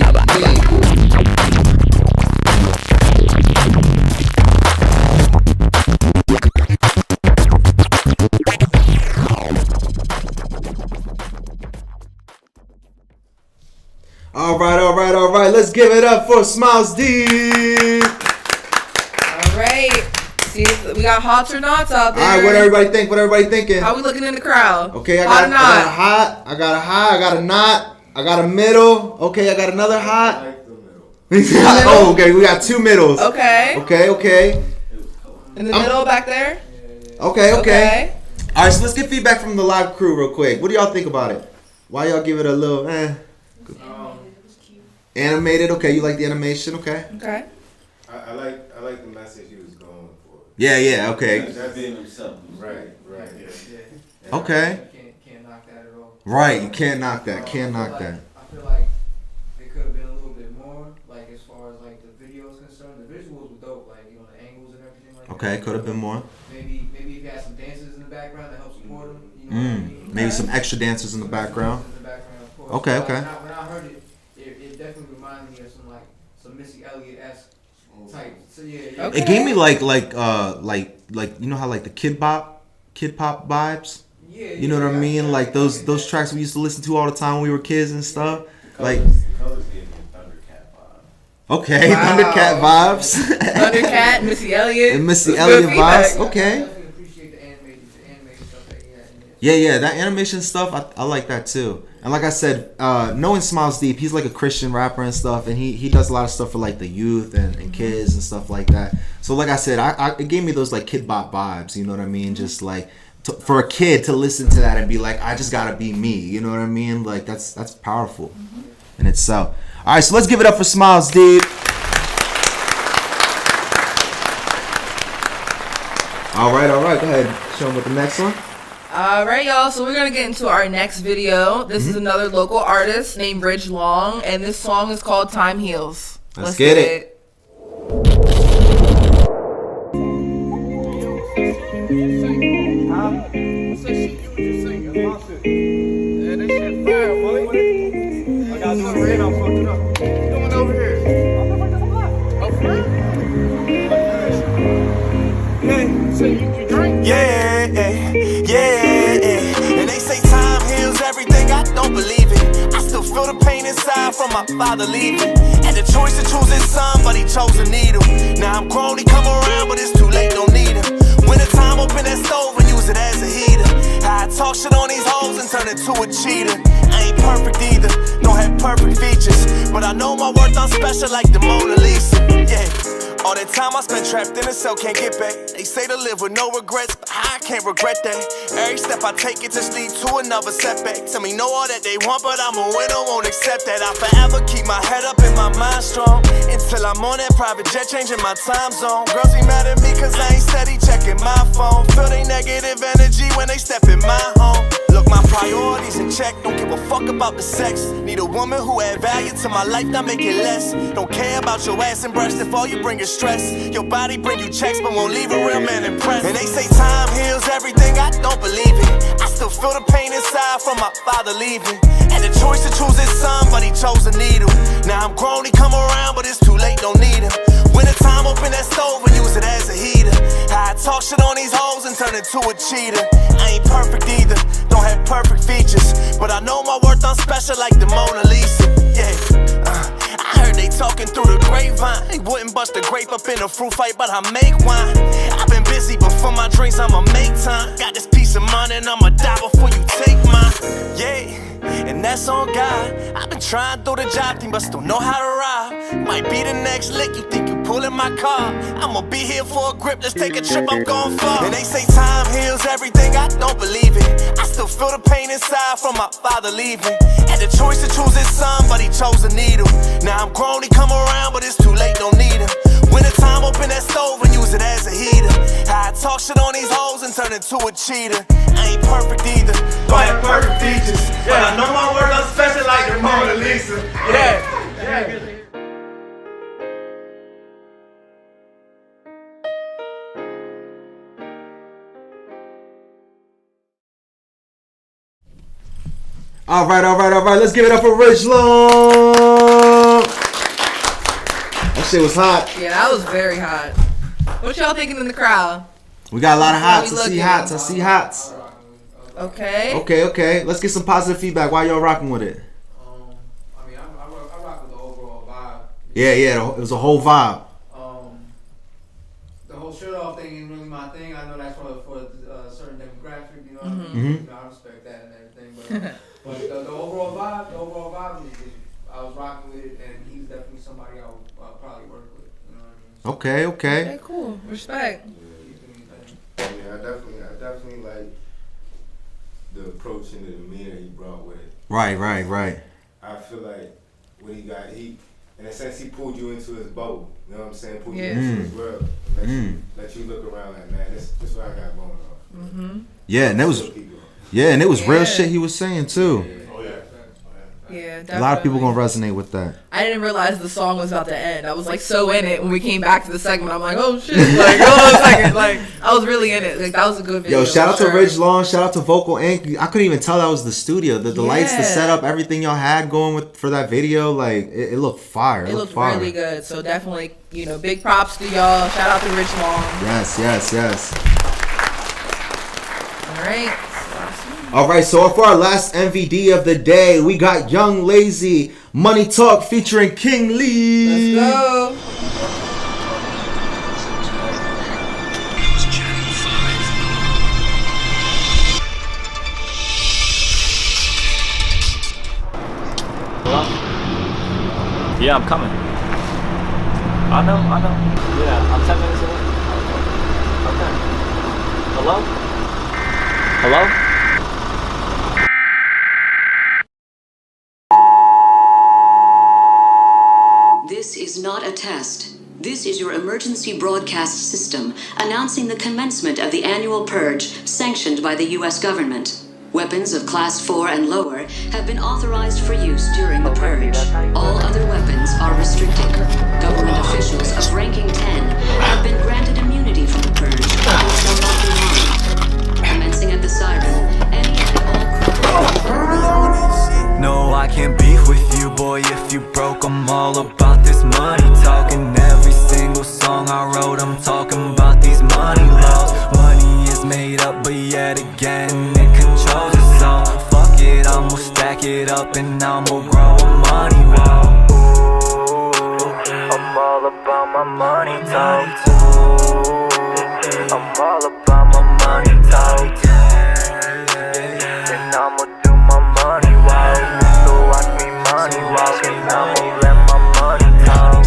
All right. Let's give it up for Smiles Deep. All right. See, we got hots or nots out there. All right, what everybody think? What everybody thinking? How we looking in the crowd? Okay, I Hot got or a not? hot, I got a high, I got a knot, I got a middle. Okay, I got another hot. Oh, okay, we got two middles. Okay. Okay. In the middle back there? Okay. All right, so let's get feedback from the live crew real quick. What do y'all think about it? Why y'all give it a little animated? Okay, you like the animation? Okay. Okay. I like the message he was going for. Yeah, okay. That being himself. Right. Yeah. Okay. Can't knock that at all. Right, you can't knock that. Can't knock that. I feel like it could have been a little bit more, like as far as like the video is concerned. The visuals were dope, like you know the angles and everything like that. Okay, could have been more. Maybe if you had some dancers in the background to help support them. You know what I mean? Maybe some extra dancers in the background. Of course. Okay. When I heard it, it definitely reminded me of some Missy Elliott-esque type. So yeah. It gave me like you know how like the kid pop vibes. Yeah. You know what I mean? Like those tracks we used to listen to all the time when we were kids and stuff. Like. Colors gave me Thundercat vibes. Okay, wow. Thundercat vibes. Thundercat, Missy Elliott. And Missy Elliott vibes. Okay. Yeah, that animation stuff, I like that too. And like I said, knowing Smiles Deep, he's like a Christian rapper and stuff, and he does a lot of stuff for like the youth and kids and stuff like that. So like I said, it gave me those like Kid Bop vibes, you know what I mean? Just like for a kid to listen to that and be like, I just gotta be me, you know what I mean? Like that's powerful in itself. All right, so let's give it up for Smiles Deep. All right, go ahead, show them with the next one. All right, y'all. So we're gonna get into our next video. This is another local artist named Bridge Long, and this song is called "Time Heals." Let's get it. Feel the pain inside from my father leaving. Had the choice to choose his son, but he chose a needle. Now I'm grown, he come around, but it's too late, don't need him. Winter time, open that stove and use it as a heater. How I talk shit on these hoes and turn into a cheater. I ain't perfect either, don't have perfect features, but I know my worth, I'm special like the Mona Lisa. Yeah. All that time I spent trapped in a cell, can't get back. They say to live with no regrets, but I can't regret that. Every step I take, it just leads to another setback. Tell me no all that they want, but I'm a winner, won't accept that. I forever keep my head up and my mind strong, until I'm on that private jet, changing my time zone. Girls be mad at me cause I ain't steady checking my phone. Feel they negative energy when they step in my home. Look, my priorities in check, don't give a fuck about the sex. Need a woman who add value to my life, not make it less. Don't care about your ass and breast if all you bring is stress. Your body bring you checks but won't leave a real man impressed. And they say time heals everything, I don't believe it. I still feel the pain inside from my father leaving. Had the choice to choose his son, but he chose a needle. Now I'm grown, he come around, but it's too late, don't need him. Winter time, open that stove and use it as a heater. How I talk shit on these hoes and turn into a cheater. I ain't perfect either, don't have perfect features, but I know my worth, I'm special like the Mona Lisa. Yeah, I heard they talking through the grapevine. They wouldn't budge bust a grape up in a fruit fight, but I make wine. I've been busy, but for my dreams, I'ma make time. Got this piece of money, and I'ma die before you take mine. Yeah. And that's on God. I've been trying through the job thing, but still know how to ride. Might be the next lick, you think you pulling my car. I'ma be here for a grip, let's take a trip, I'm going far. And they say time heals everything, I don't believe it. I still feel the pain inside from my father leaving. Had the choice to choose his son, but he chose a needle. Now I'm grown, he come around, but it's too late, don't need him. Wintertime, open that stove and use it as a heater. How I talk shit on these hoes and turn into a cheater. I ain't perfect either, Don't have perfect features, but I know my work, I'm special like the Mona Lisa. Yeah. All right. Let's give it up for Rich Long. That shit was hot. Yeah, that was very hot. What y'all thinking in the crowd? We got a lot of hots. How I we see looking? hots. I see hots. Okay. Okay. Let's get some positive feedback. Why y'all rocking with it? I mean, I rock with the overall vibe. Yeah. It was a whole vibe. The whole shirt off thing ain't really my thing. I know that's for a certain demographic, you know what I mean? Mhm. You know, I respect that and everything, but the overall vibe is I was rocking with it, and he's definitely somebody I would probably work with. You know what I mean? Okay. Okay, cool. Respect. Yeah, I definitely like the approach and the demeanor he brought with it. Right. I feel like when he in a sense, he pulled you into his boat. You know what I'm saying? Pulled you Yeah. into his world. Let you look around like, man, this what I got going on. Mm-hmm. Yeah, and it was real shit he was saying too. Yeah, definitely. A lot of people gonna resonate with that. I didn't realize the song was about to end. I was like so in it when we came back to the segment. I'm like, oh shit! Like, hold on a second. Like, I was really in it. Like, that was a good video. Yo, shout out for to sure. Rich Long. Shout out to Vocal Inc. I couldn't even tell that was the studio. The lights, the setup, everything y'all had going for that video. Like, it looked fire. It looked fire. really good. So definitely, big props to y'all. Shout out to Rich Long. Yes. All right. All right, so for our last MVD of the day, we got Young Lazy, Money Talk featuring King Lee. Let's go. Hello? Yeah, I'm coming. I know. Yeah, I'm 10 minutes away. Okay. Hello? This is not a test. This is your emergency broadcast system announcing the commencement of the annual purge sanctioned by the U.S. government. Weapons of Class 4 and lower have been authorized for use during the purge. All other weapons are restricted. Government officials of ranking 10 have been granted immunity from the purge and shall not be harmed. Commencing at the siren, any and all No, I can't beef with you, boy, if you broke. I'm all about this money talking. Every single song I wrote, I'm talking about these money laws. Money is made up, but yet again it controls us all. Fuck it, I'ma stack it up and I'ma grow a money wall. I'm all about my money talk. I'm all about my money talk. And I'ma do my money walk. So watch me money walk, and I'ma let my money talk.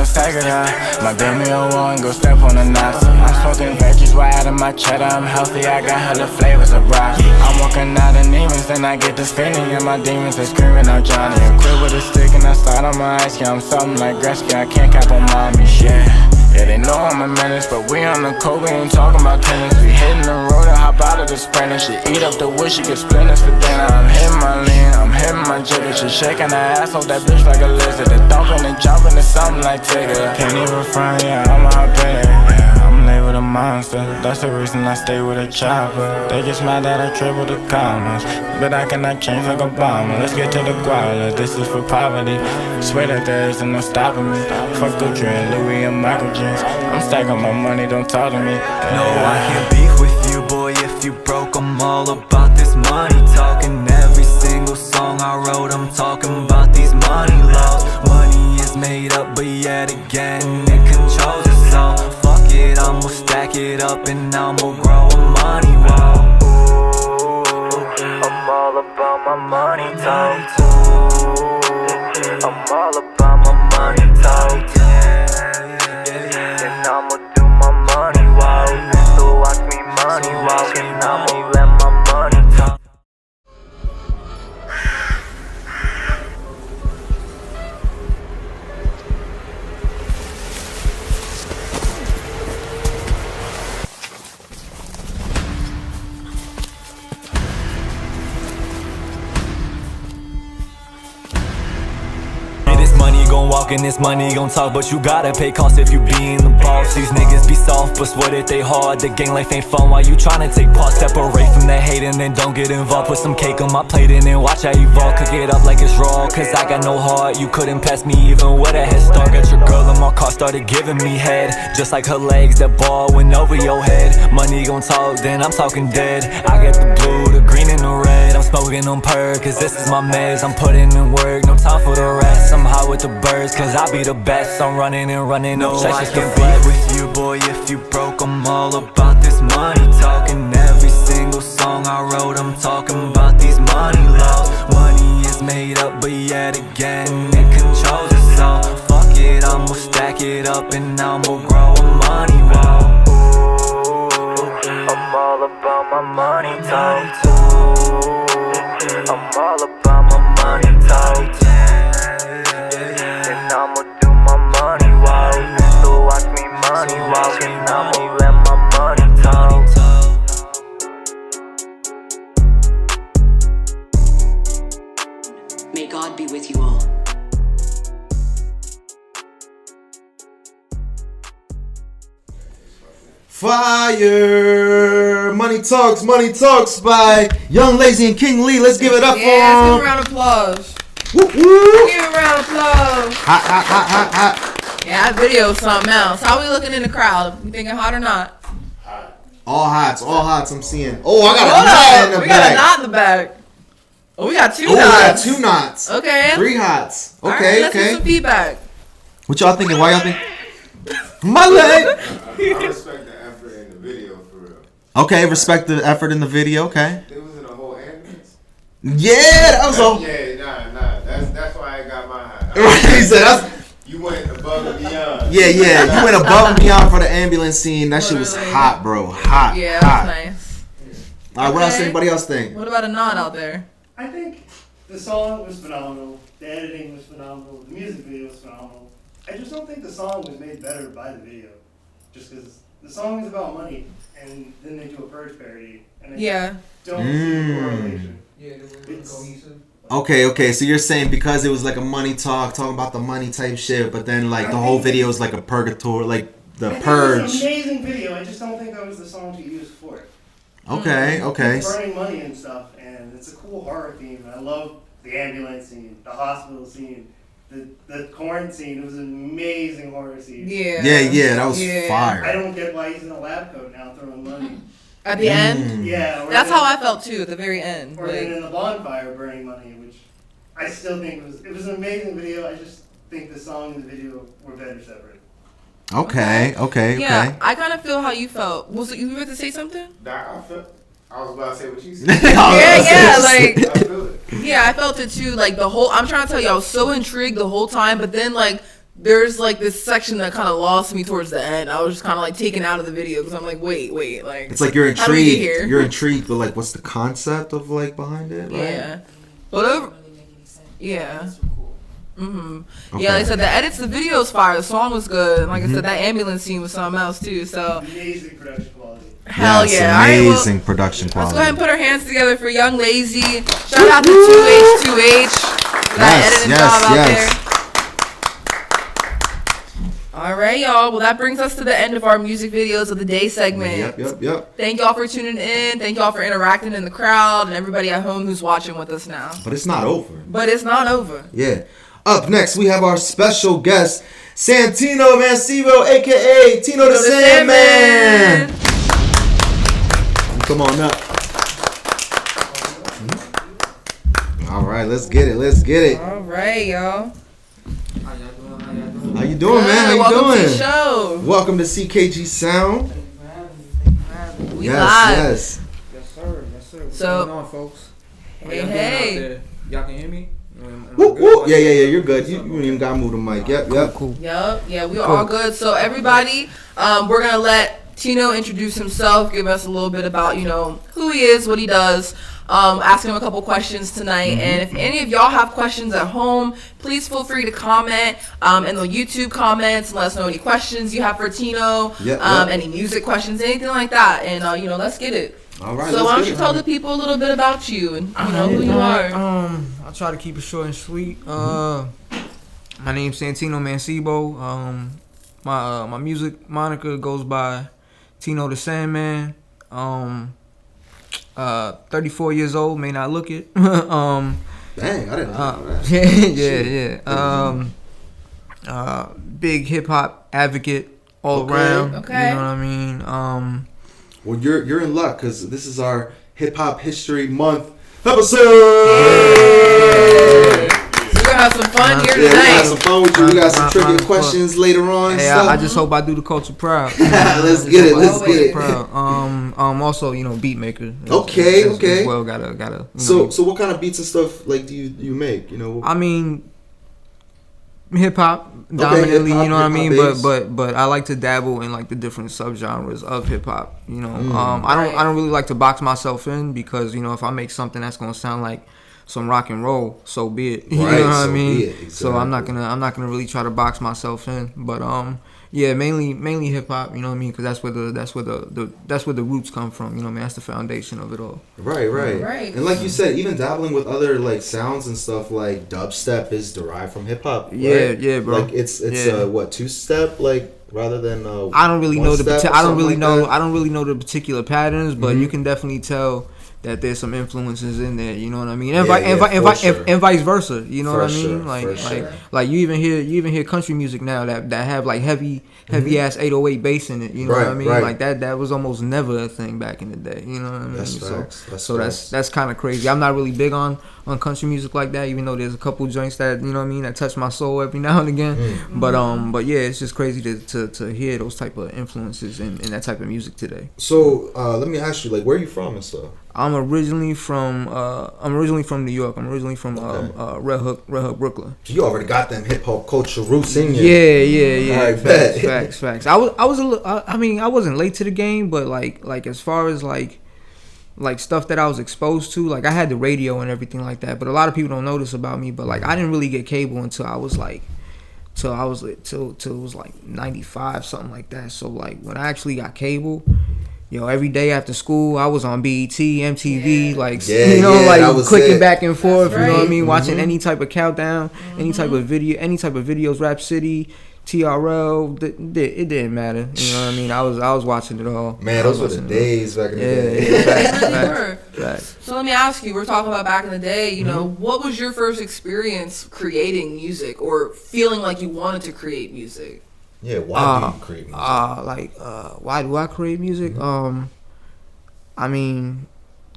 Stack it up, my baby on one, go step on the nuts. I'm smoking veggies right out of my cheddar, I'm healthy, I got hella flavors of broth. I'm walking out of demons, then I get this feeling, and my demons are screaming out Johnny. Equipped with a stick and I slide on my ice, yeah, I'm something like Gretzky, I can't cap on mommy, yeah, they know I'm a menace, but we on the coke, we ain't talking about tennis. We hitting the road and hop out of the sprinter. She eat up the wood, she get splinters for dinner. I'm hitting my lean, I'm hitting my jigger. She shaking her ass off that bitch like a lizard. The thumping and jumping is something like Tigger. Can't even front, yeah, I'm out there, yeah. I'm labeled a monster, that's the reason I stay with a chopper. They get mad that I triple the commas, but I cannot change like Obama. Let's get to the guala, this is for poverty. Swear that there isn't no stopping me. Fuck Gucci and Louis and Michael J. I'm stacking my money, don't talk to me. No, I can't beef with you, boy, if you broke. I'm all about this money talking. Every single song I wrote, I'm talking about these money laws. Money is made up, but yet again it controls us all. Fuck it, I'ma stack it up and I'ma grow a money wall. I'm all about my money talk. I'm all about my money talk. And I'ma do my money walk. So watch me money walk, and I'ma let my money talk. Gon' walk and this money gon' talk, but you gotta pay costs if you being the boss. These niggas be soft, but swear that they hard. The gang life ain't fun while you tryna take part. Separate from the hate and then don't get involved. Put some cake on my plate and then watch I evolve. Cook it up like it's raw, cause I got no heart. You couldn't pass me even with a head start. Got your girl in my car, started giving me head. Just like her legs, that ball went over your head. Money gon' talk, then I'm talking dead. I got the blue, the green and the red. I'm smoking on purr, cause this is my meds. I'm putting in work, no time for the rest. I'm high with the birds, cause I be the best. I'm running and running, no I can fight with you, boy, if you broke. I'm all about this money talking. Every single song I wrote, I'm talking about these money laws. Money is made up, but yet again it controls us all. Fuck it, I'ma stack it up and I'ma grow a money wall. I'm all about my money talk. I'm all about my money talk. And I'ma do my money walk. So watch me money walk, and I'ma let my money talk. May God be with you all. Fire! Money Talks by Young Lazy and King Lee. Let's give it up for him. Let's give him a round of applause. Woo, woo. Give him a round of applause. Hot. Yeah, that video is something else. How we looking in the crowd? You thinking hot or not? All hots I'm seeing. Oh, I got a Hold knot up. in the We back. got a knot in the back. Oh, we got two knots. We got 2 knots. Okay. 3 hots. Okay, All right, let's okay. get some feedback. What y'all thinking? Why y'all think? My leg! I respect the effort in the video, for real. Okay, respect the effort in the video, okay. It was in a whole ambulance. Yeah, that was all. Yeah, nah. That's why I got my high. He said that's. You went above and beyond. Yeah, you went above and beyond for the ambulance scene. That shit was hot, bro. Hot. Yeah, hot. that's nice. All right, what else? Anybody else think? What about a knot out there? I think the song was phenomenal. The editing was phenomenal. The music video was phenomenal. I just don't think the song was made better by the video. Just because the song is about money, and then they do a Purge parody, and I don't see the correlation. Yeah, it was cohesive. Okay. So you're saying because it was like a money talking about the money type shit, but then like the whole video is like a purgatory, like the purge. It's an amazing video. I just don't think that was the song to use for it. Okay. It's burning money and stuff, and it's a cool horror theme. I love the ambulance scene, the hospital scene, the corn scene. It was an amazing horror scene. Yeah, that was fire. I don't get why he's in a lab coat now throwing money. At the end? Yeah. That's how I felt too, at the very end. Or then in the bonfire burning money, which I still think it was an amazing video. I just think the song and the video were better separate. Okay. Yeah, I kind of feel how you felt. Was it you were about to say something? I was about to say what you said. I felt it too. Like the whole, I'm trying to tell you, I was so intrigued the whole time, but then like there's like this section that kind of lost me towards the end. I was just kind of like taken out of the video because I'm like, wait, like it's like you're how did we get intrigued. here? You're intrigued, but like, what's the concept of like behind it? Right? Yeah, but over, yeah. Mm-hmm. Okay. Yeah, like I said, the edits, the video was fire. The song was good. And like I said, that ambulance scene was something else too. So amazing production quality. Hell yes, yeah! Amazing production quality. Let's go ahead and put our hands together for Young Lazy. Shout out to 2H2H for that editing job out there. All right, y'all. Well, that brings us to the end of our music videos of the day segment. Yep. Thank y'all for tuning in. Thank y'all for interacting in the crowd and everybody at home who's watching with us now. But it's not over. Yeah. Up next, we have our special guest, Santino Mancebo, a.k.a. Tino the Sandman. Come on up. All right, let's get it. All right, y'all. How y'all doing? How you doing, man? How you Welcome doing? to the show. Welcome to CKG Sound. We Yes, live. yes. Yes, sir. Yes, sir. What's So- going on, folks? How Hey, y'all doing hey. out there? Y'all can hear me? Woo, woo. Yeah, you're good. You don't even got to move the mic. Yep. Cool. Yep. Yeah, we are all good. So everybody, we're gonna let Tino introduce himself, give us a little bit about who he is, what he does. Ask him a couple questions tonight, and if any of y'all have questions at home, please feel free to comment in the YouTube comments and let us know any questions you have for Tino, any music questions, anything like that, and let's get it. All right. So why don't you tell the people a little bit about you and who you are? I'll try to keep it short and sweet. My name's Santino Mancebo. My music moniker goes by Tino the Sanman. 34 years old, may not look it. Dang, I didn't know that. Yeah. Big hip hop advocate all around. Okay. You know what I mean? Well, you're in luck because this is our Hip Hop History Month episode. We're gonna have some fun here We're gonna have tonight. some fun with you. We got some trivia questions later on. Hey, I just hope I do the culture proud. Let's get it. Proud. Also, beat maker. Okay. As well, gotta. So what kind of beats and stuff like do you make? I mean, hip hop dominantly. hip-hop, you know what I mean. hip-hop But I like to dabble in like the different subgenres of hip hop. Mm. I don't really like to box myself in because if I make something that's gonna sound like some rock and roll, so be it. You know what I mean? Exactly. So I'm not gonna really try to box myself in. But yeah, mainly hip hop. You know what I mean? Because that's where the roots come from. You know what I mean? That's the foundation of it all. Right. And like you said, even dabbling with other like sounds and stuff like dubstep is derived from hip hop. Right? Yeah, bro. Like it's what 2-step like rather than I don't really know I don't really know the particular patterns, but Mm-hmm. you can definitely tell that there's some influences in there, you know what I mean, and vice versa, you know what I mean, sure. like you even hear country music now that have like heavy ass 808 bass in it, you know what I mean, like that was almost never a thing back in the day, you know what I mean. That's facts. So that's kind of crazy. I'm not really big on country music like that, even though there's a couple joints that you know what I mean that touch my soul every now and again. But yeah, it's just crazy to hear those type of influences in that type of music today. So let me ask you, like, where are you from and stuff? I'm originally from New York. I'm originally from Red Hook, Brooklyn. You already got them hip hop culture roots in you. Yeah. All right, Facts. I was a little. I mean, I wasn't late to the game, but like as far as like stuff that I was exposed to, like I had the radio and everything like that. But a lot of people don't know this about me. But like I didn't really get cable until it was like 95, something like that. So like when I actually got cable, every day after school I was on BET, MTV, I was clicking back and forth. You know what I mean? Watching any type of countdown, any type of videos, Rap City, TRL. It didn't matter. You know what I mean? I was watching it all. Man, those were the days back in the day. Facts. So let me ask you, we're talking about back in the day, what was your first experience creating music or feeling like you wanted to create music? Yeah, why do you create music? Why do I create music? I mean,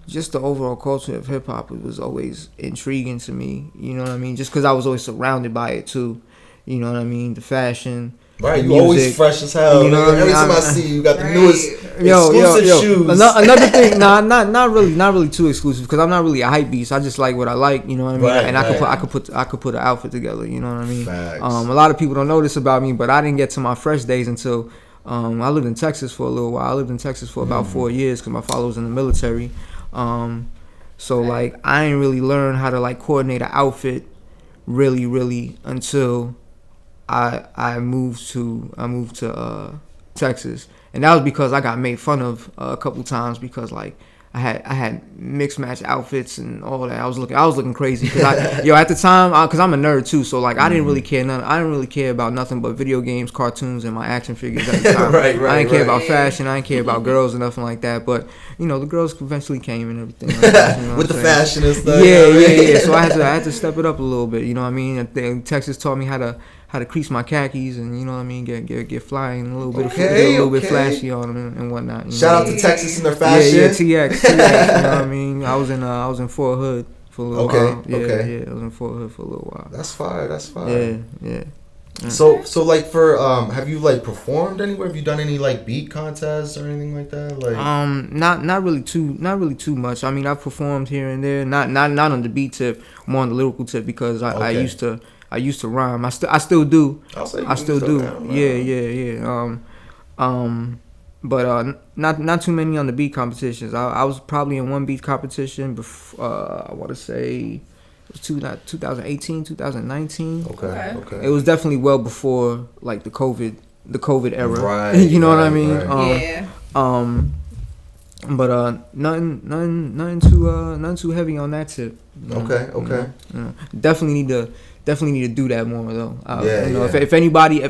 just the overall culture of hip hop was always intriguing to me. You know what I mean? Just because I was always surrounded by it too. You know what I mean? The fashion. Right, you music, always fresh as hell. You know what I mean? Every time I see you, you got the newest exclusive shoes. Another thing, not really too exclusive because I'm not really a hype beast. I just like what I like. You know what I mean? Right, I could put an outfit together. You know what I mean? Facts. A lot of people don't know this about me, but I didn't get to my fresh days until I lived in Texas for a little while. I lived in Texas for about 4 years because my father was in the military. So like I didn't really learn how to like coordinate an outfit really until I moved to Texas, and that was because I got made fun of a couple times because like I had mixed match outfits and all that. I was looking crazy because at the time because I'm a nerd too, so like I didn't really care about nothing but video games, cartoons, and my action figures at the time. I didn't care about fashion. I didn't care about girls or nothing like that. But the girls eventually came and everything like that, with the fashion and stuff. Yeah. So I had to step it up a little bit. You know what I mean? And Texas taught me how to crease my khakis and you know what I mean, get flying a little bit, get a little bit flashy on them and whatnot. Shout out to Texas and their fashion. Yeah, TX. You know what I mean? I was in Fort Hood for a little while. Yeah, I was in Fort Hood for a little while. That's fire. Yeah. So like for have you like performed anywhere? Have you done any like beat contests or anything like that? Like not really too much. I mean, I've performed here and there, not on the beat tip, more on the lyrical tip, because I used to rhyme. I still do. I still do. Yeah. But not too many on the beat competitions. I was probably in one beat competition before, I want to say it was 2018, 2019. Okay. It was definitely well before like the COVID era. Right. You know what I mean? Right. But nothing too heavy on that tip. Okay. Definitely need to do that more though. Yeah. If anybody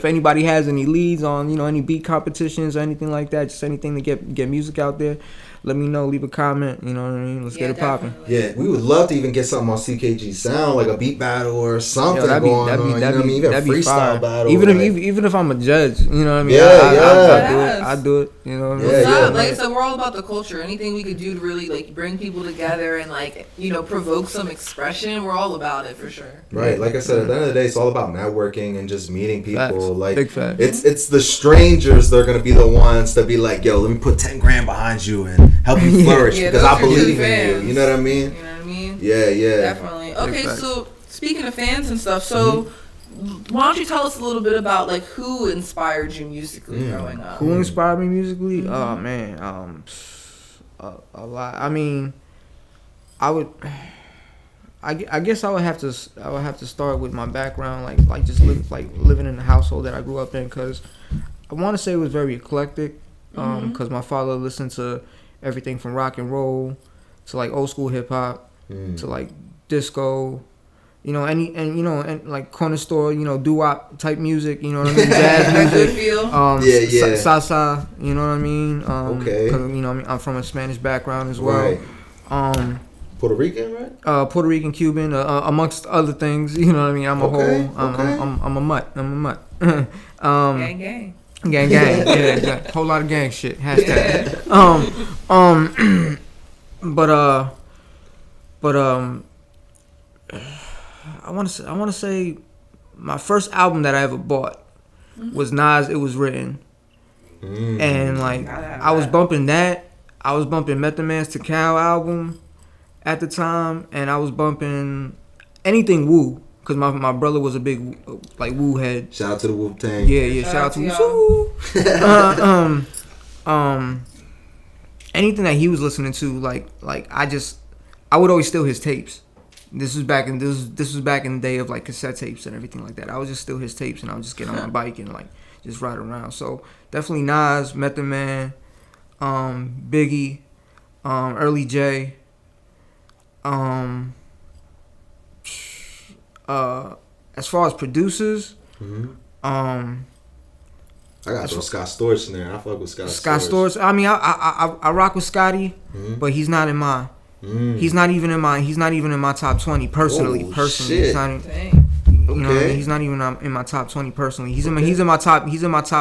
has any leads on any beat competitions or anything like that, just anything to get music out there, let me know. Leave a comment. You know what I mean? Let's get it popping. Yeah, we would love to even get something on CKG Sound, like a beat battle or something going on. You know what I mean? Even a freestyle battle. Even if I'm a judge, you know what I mean? I do it. You know what I mean? Like I said, we're all about the culture. Anything we could do to really like bring people together and like provoke some expression, we're all about it for sure. Right. Like I said, at the end of the day, it's all about networking and just meeting people. Facts. Like Big facts. It's the strangers that are gonna be the ones to be like, yo, let me put 10 grand behind you and help you flourish because I believe in you. You know what I mean? You know what I mean? Yeah. Definitely. Okay, so speaking of fans and stuff, so why don't you tell us a little bit about like who inspired you musically growing up? Who inspired me musically? Oh man, a lot. I mean, I guess I would have to start with my background, like just living in the household that I grew up in, because I want to say it was very eclectic, because my father listened to everything from rock and roll to like old school hip hop to like disco, and like corner store, doo-wop type music, you know what I mean, jazz music, salsa, you know what I mean, okay, 'cause, I'm from a Spanish background as well, right. Puerto Rican, right? Puerto Rican, Cuban, amongst other things. You know what I mean? I'm a mutt. Gang. Yeah, whole lot of gang shit. Hashtag. But I want to say my first album that I ever bought was Nas. It Was Written, and like I was bumping that. I was bumping Method Man's Tikal album at the time, and I was bumping anything Wu, because my brother was a big like Wu head. Shout out to the Wu Tang. Yeah, shout out to Wu. Anything that he was listening to, like I would always steal his tapes. This was back in the day of like cassette tapes and everything like that. I would just steal his tapes and I would just get on my bike and like just ride around. So definitely Nas, Method Man, Biggie, Early J. As far as producers, I gotta throw Scott Storch in there. I fuck with Scott Storch. I mean, I rock with Scotty, but he's not in my. He's not even in my top 20 personally. Shit. He's not you know what I mean? He's not even in my top 20 personally. He's in my top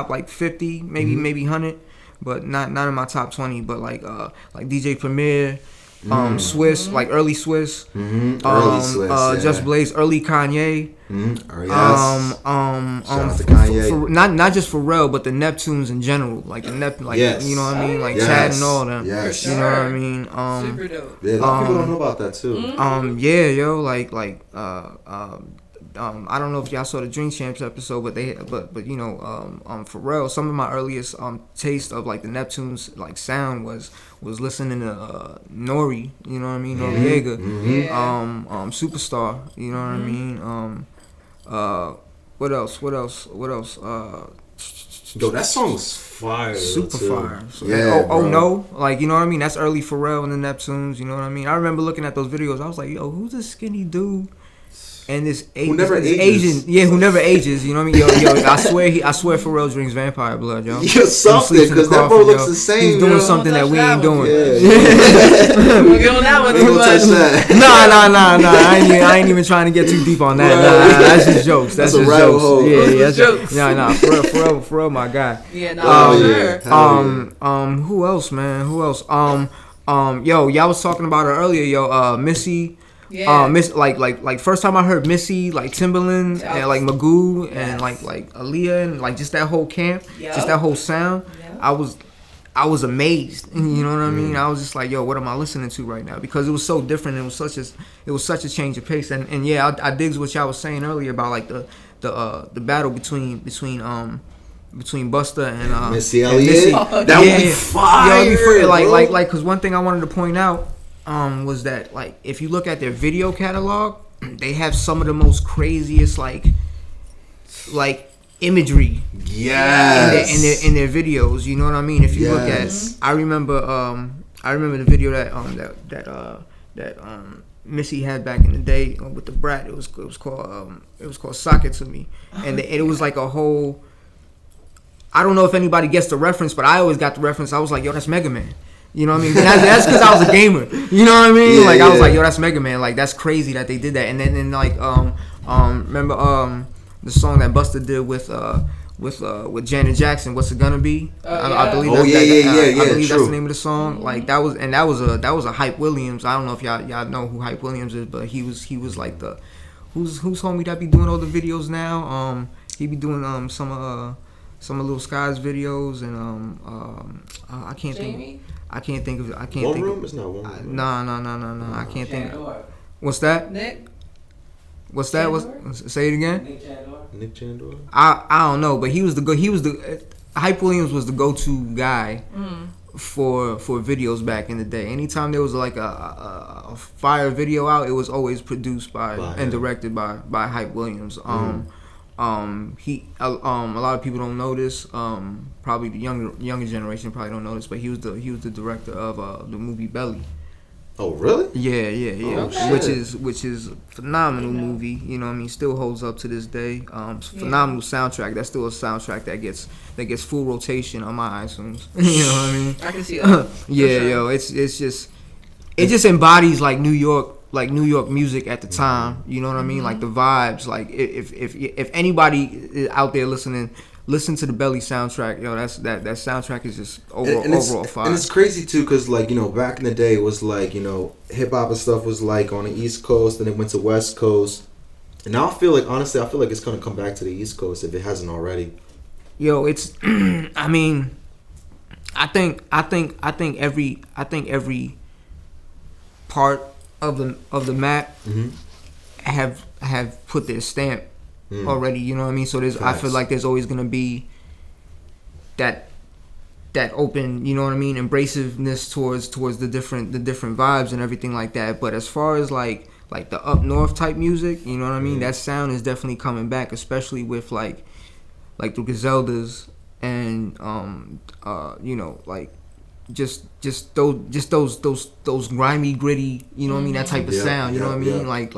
like 50, maybe 100, but not in my top 20. But like DJ Premier. Swiss, like early Swiss, early Swiss, Just Blaze, early Kanye, shout out to Kanye. Not just Pharrell, but the Neptunes in general, like the you know what I mean, like Chad and all them, you know what I mean. Super dope. Yeah, a lot of people don't know about that too. I don't know if y'all saw the Dream Champs episode, but Pharrell, some of my earliest taste of like the Neptunes like sound was listening to Nori, you know what I mean, Noriega, Superstar, you know what I mean. What else? Yo, that song was fire. Super too. fire. Yeah. No, like you know what I mean. That's early Pharrell and the Neptunes. You know what I mean. I remember looking at those videos. I was like, yo, who's this skinny dude? And this Asian, who never ages, you know what I mean? Yo, I swear Pharrell drinks vampire blood, yo. You're something, because that bro looks the same. He's doing something that we ain't doing. We'll get on that one too much. Nah. I ain't even trying to get too deep on that. Nah, that's just jokes. That's just jokes. Hole. Yeah, jokes. Nah. Pharrell, my guy. Yeah, Who else, man? Yo, y'all was talking about her earlier, Missy. Yeah. Like first time I heard Missy, like Timbaland, and like Magoo, and like Aaliyah, and like just that whole camp, just that whole sound. I was amazed. You know what I mean? I was just like, yo, what am I listening to right now? Because it was so different. It was such a change of pace. And yeah, I digs what y'all was saying earlier about like the battle between Busta and Missy Elliott. That would be fire. Like, because one thing I wanted to point out was that like if you look at their video catalog, they have some of the most craziest like imagery in their videos. You know what I mean? If you look at, I remember the video that Missy had back in the day with the Brat. It was called Sock It To Me, and it was like a whole. I don't know if anybody gets the reference, but I always got the reference. I was like, yo, that's Mega Man. You know what I mean? That's because I was a gamer. You know what I mean? I was like, yo, that's Mega Man. Like, that's crazy that they did that. And then like remember the song that Busta did with Janet Jackson, What's It Gonna Be? I believe I believe that's the name of the song. Like that was a Hype Williams. I don't know if y'all know who Hype Williams is, but he was like the who's homie that be doing all the videos now. He be doing some of Lil Sky's videos, and I can't think of One Room is not One Room. No. I can't think. What's that? Nick. What's that? Say it again. Nick Chandor. I don't know, but he was the Hype Williams was the go-to guy for videos back in the day. Anytime there was like a fire video out, it was always produced by and directed by Hype Williams. A lot of people don't know this. Probably the younger generation probably don't know this, but he was the director of the movie Belly. Oh really? Yeah. Oh, which is a phenomenal movie. You know what I mean? Still holds up to this day. Phenomenal soundtrack. That's still a soundtrack that gets full rotation on my iTunes. You know what I mean? I can see that. Yo, it just embodies like New York music at the time. You know what I mean? Like the vibes. Like if anybody out there listen to the Belly soundtrack, yo, that soundtrack is just overall fire. And it's crazy too, cause like, you know, back in the day it was like, you know, hip hop and stuff was like on the East Coast, then it went to West Coast, and now I feel like it's gonna come back to the East Coast if it hasn't already. Yo, it's I mean, I think every part of the map have put their stamp already. You know what I mean? So I feel like there's always gonna be that open, you know what I mean, embraciveness towards the different vibes and everything like that. But as far as like the up north type music, you know what I mean, that sound is definitely coming back, especially with like the Griseldas and you know, like just those grimy, gritty, you know what I mean, that type of sound, you know what I mean, like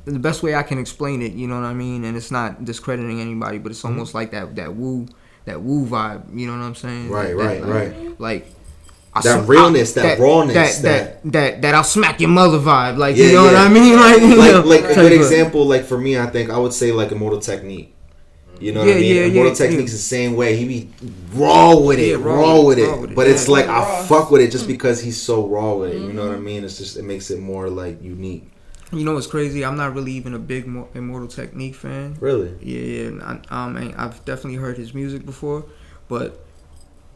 the best way I can explain it, you know what I mean, and it's not discrediting anybody, but it's almost like that woo vibe, you know what I'm saying? Right. Like that realness, that rawness, that I'll smack your mother vibe, like, you know what I mean, like a good example, like for me, I think I would say like Immortal Technique. You know what I mean? Immortal Technique's the same way. He be raw with it, but it's like I fuck with it just because he's so raw with it. You know what I mean? It's just, it makes it more like unique. You know what's crazy? I'm not really even a big Immortal Technique fan. Really? Yeah. I've definitely heard his music before, but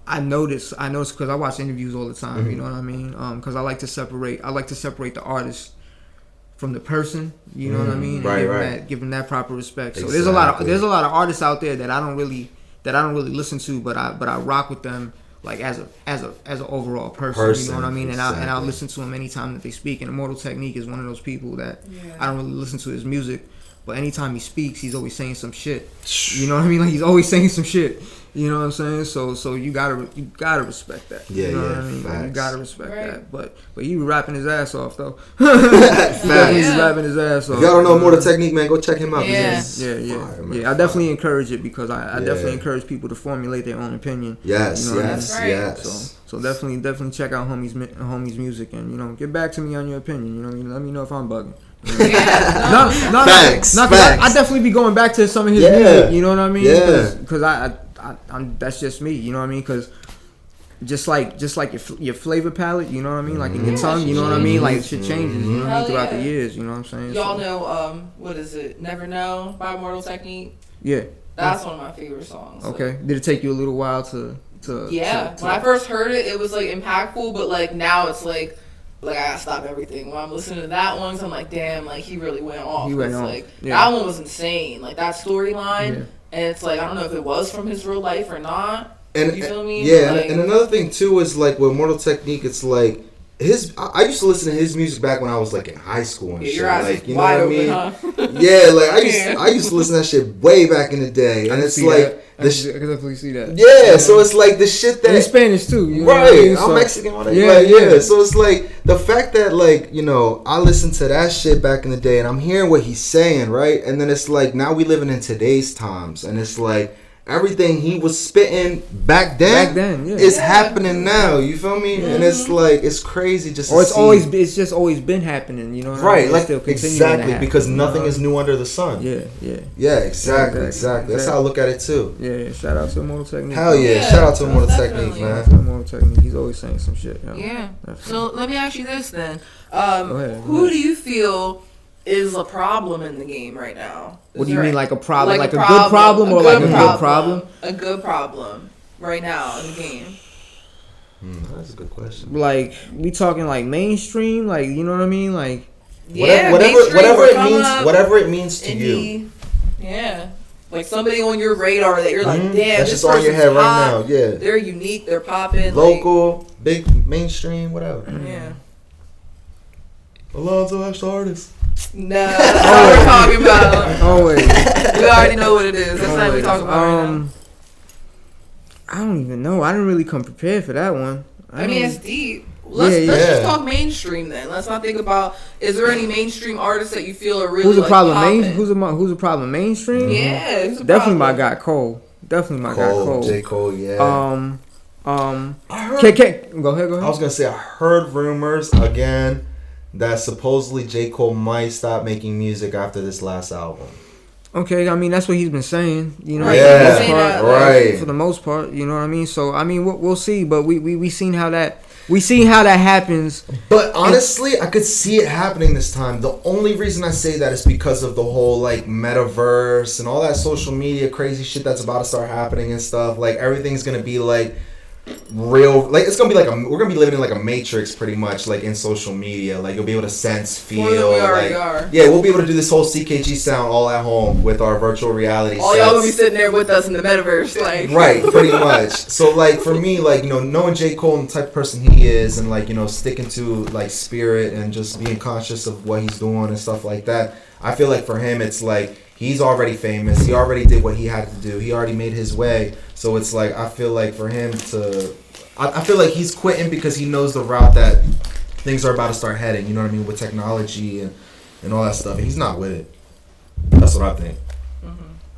I noticed because I watch interviews all the time. You know what I mean? Because I like to separate the artist from the person. You know what I mean? And give them that proper respect. So there's a lot of artists out there that I don't really listen to, but I rock with them. Like as an overall person, you know what I mean, and I'll listen to him anytime that they speak. And Immortal Technique is one of those people that I don't really listen to his music, but anytime he speaks, he's always saying some shit. You know what I mean? Like he's always saying some shit. You know what I'm saying? So you gotta respect that. Yeah, you know what I mean? Like, you gotta respect that. But he was rapping his ass off though. He's rapping his ass off. If y'all don't know Immortal Technique, man, go check him out. Yeah. I definitely encourage it because I definitely encourage people to formulate their own opinion. Yes, you know yes. So definitely check out homie's music and, you know, get back to me on your opinion. You know, let me know if I'm bugging. Facts. I definitely be going back to some of his music. You know what I mean? Because I'm that's just me. You know what I mean? Because just like your flavor palette, you know what I mean? Like in your tongue, you know what I mean? Like shit changes, you know what I mean? Throughout the years, you know what I'm saying? Y'all know what is it? Never Know by Mortal Technique. Yeah. That's one of my favorite songs. Okay. Did it take you a little while to Yeah. When I first heard it, it was like impactful, but like now it's like I gotta stop everything. When I'm listening to that one, so I'm like, damn, like he really went off. He went off. off. Like Yeah. that one was insane. Like that storyline, Yeah. and it's like I don't know if it was from his real life or not. And you feel me? Yeah, Like, and another thing too is like with Mortal Technique, it's like I used to listen to his music back when I was like in high school and Yeah, shit. your eyes Like, you know wide what I mean? open, huh? Yeah, like I used to listen to that shit way back in the day, and it's like I can definitely see that. Yeah, so it's like the shit that and in Spanish too, you know right? what I mean? I'm So, Mexican, all that. yeah, Like, yeah. So it's like the fact that like you know I listened to that shit back in the day, and I'm hearing what he's saying, right? And then it's like now we living in today's times, and it's like everything he was spitting back then, yeah. is happening now. You feel me? And it's like it's crazy just. Or to see. it's just always been happening, you know what I Right, mean? like It's still continuing exactly to happen, because you know? nothing is new under the sun. Yeah, Exactly. That's how I look at it too. Yeah, shout out to Mortal Technique. Hell yeah, shout out to Mortal Technique, man. Shout out to Mortal Technique. He's always saying some shit. Yo. Yeah. Definitely. So let me ask you this then: Go ahead. who do you feel is a problem in the game right now? What do you mean, like a problem? Like a good problem, problem or like a good problem? A good problem right now in the game. That's a good question. Like we talking like mainstream, like you know what I mean, like whatever it means to you. Yeah, like somebody on your radar that you're like, damn, that's this just on your person's head right hot, now. Yeah, they're unique, they're popping, local, big, mainstream, whatever. Yeah. Alonzo extra artist. No, that's not what we're talking about. Always. We already know what it is. That's not what we're talking about right now. I don't even know. I didn't really come prepared for that one. I mean, it's deep. Let's just talk mainstream then. Let's not think about. Is there any mainstream artists that you feel are really who's a problem? popping? Who's a problem? Mainstream? Yeah, who's a definitely problem? my guy Cole. Definitely my guy Cole. J. Cole, yeah. I heard. Go ahead. I was gonna say I heard rumors again that supposedly J. Cole might stop making music after this last album. Okay, I mean that's what he's been saying, you know. Yeah, right. For the most part, you know what I mean. So I mean, we'll see, but we seen how that happens. But honestly, I could see it happening this time. The only reason I say that is because of the whole like metaverse and all that social media crazy shit that's about to start happening and stuff. Like everything's gonna be like real, like it's gonna be like we're gonna be living in like a matrix pretty much, like in social media. Like you'll be able to sense, feel. More than we already like, are. yeah, we'll be able to do this whole CKG sound all at home with our virtual reality. All y'all gonna be sitting there with us in the metaverse, like. Right, pretty much. So like for me, like, you know, knowing J. Cole and the type of person he is, and like, you know, sticking to like spirit and just being conscious of what he's doing and stuff like that, I feel like for him it's like he's already famous. He already did what he had to do. He already made his way. So it's like I feel like for him to I feel like he's quitting because he knows the route that things are about to start heading, you know what I mean, with technology and all that stuff. And he's not with it. That's what I think.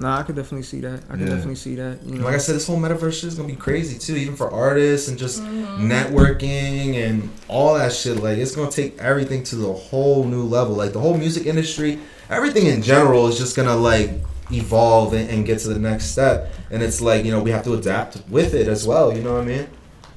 Nah, I could definitely see that. I could definitely see that. You know, like I said, this whole metaverse shit is gonna be crazy too, even for artists and just networking and all that shit. Like it's gonna take everything to the whole new level. Like the whole music industry, everything in general is just gonna like evolve and get to the next step. And it's like, you know, we have to adapt with it as well. You know what I mean?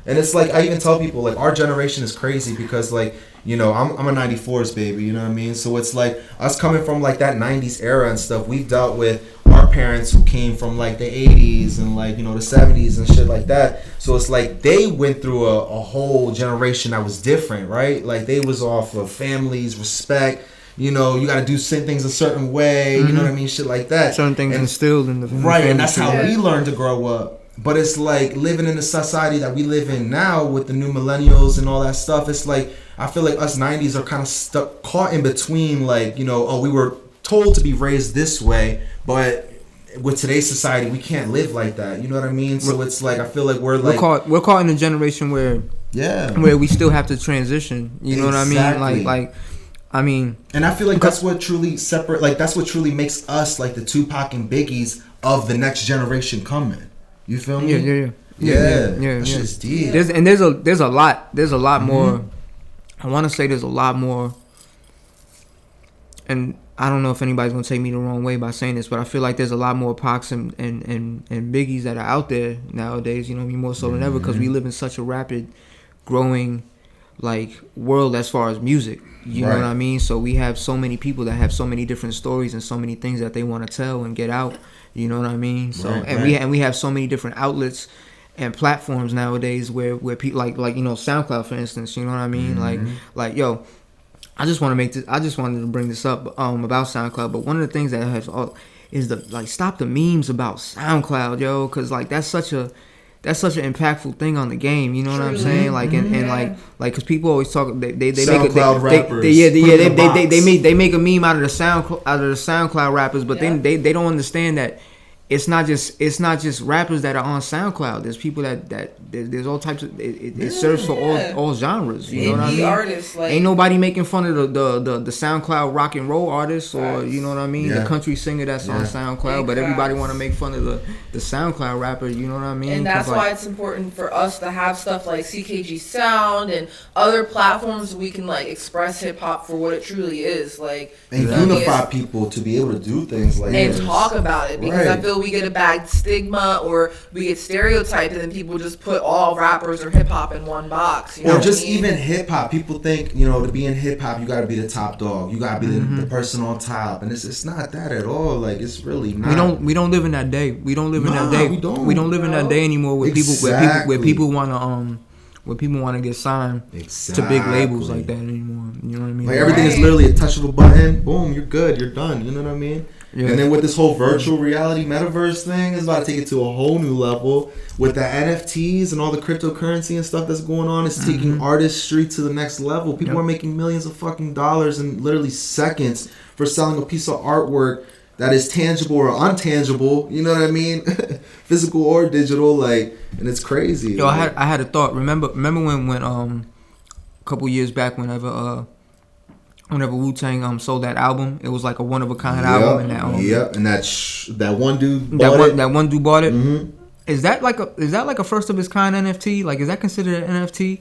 And it's like I even tell people like our generation is crazy because like, you know, I'm a 94s baby, you know what I mean? So it's like us coming from like that 90s era and stuff, we've dealt with our parents who came from like the 80s and like, you know, the 70s and shit like that. So it's like they went through a whole generation that was different, right? Like they was off of families, respect, you know, you got to do things a certain way, you know what I mean? Shit like that. Certain things instilled in the right, and that's how we learned to grow up. But it's like living in the society that we live in now with the new millennials and all that stuff. It's like I feel like us 90s are kind of stuck, caught in between. Like, you know, we were told to be raised this way, but with today's society, we can't live like that. You know what I mean? So it's like I feel like we're caught in a generation where we still have to transition. You know what I mean? Like I mean, and I feel like that's what truly that's what truly makes us like the Tupac and Biggies of the next generation coming. You feel me? Yeah. That shit's deep. There's a lot more. I want to say there's a lot more, and I don't know if anybody's gonna take me the wrong way by saying this, but I feel like there's a lot more Pacs and Biggies that are out there nowadays. You know what I mean? More so than ever, because we live in such a rapid, growing, like, world as far as music. You know what I mean? So we have so many people that have so many different stories and so many things that they want to tell and get out. You know what I mean? So we have so many different outlets and platforms nowadays where people like you know, SoundCloud, for instance. You know what I mean? Like yo. I just wanted to bring this up about SoundCloud, but one of the things that has is stop the memes about SoundCloud, yo, because like that's such an impactful thing on the game. You know what I'm saying? Like like because people always talk they SoundCloud rappers. They make a meme out of the SoundCloud rappers, but then they don't understand that. It's not just rappers that are on SoundCloud. There's people that there's all types of it serves for all genres. You know what I mean? Artists, like, ain't nobody making fun of the SoundCloud rock and roll artists, or you know what I mean, the country singer that's on SoundCloud. But everybody want to make fun of the SoundCloud rapper. You know what I mean? And that's why it's important for us to have stuff like CKG Sound and other platforms we can like express hip hop for what it truly is, like, and unify people to be able to do things like and this. Talk about it, because I feel we get a bad stigma or we get stereotyped, and then people just put all rappers or hip hop in one box. You know or just I mean? Even hip hop, people think, you know, to be in hip hop you got to be the top dog, you got to be the person on top, and it's not that at all. Like, it's really not. We don't live in that day. We don't live in that day. We don't live in that day anymore where people want to get signed to big labels like that anymore. You know what I mean? Like, everything is literally a touch of a button, boom, you're good, you're done. You know what I mean? Yeah. And then with this whole virtual reality metaverse thing, it's about to take it to a whole new level. With the NFTs and all the cryptocurrency and stuff that's going on, it's taking artistry to the next level. People are making millions of fucking dollars in literally seconds for selling a piece of artwork that is tangible or untangible. You know what I mean? Physical or digital, like, and it's crazy. Yo, like, I had a thought. Remember when a couple years back, whenever Wu-Tang sold that album, it was like a one of a kind album, and that and that one dude bought that one dude bought it. Mm-hmm. Is that like a first of its kind NFT? Like, is that considered an NFT?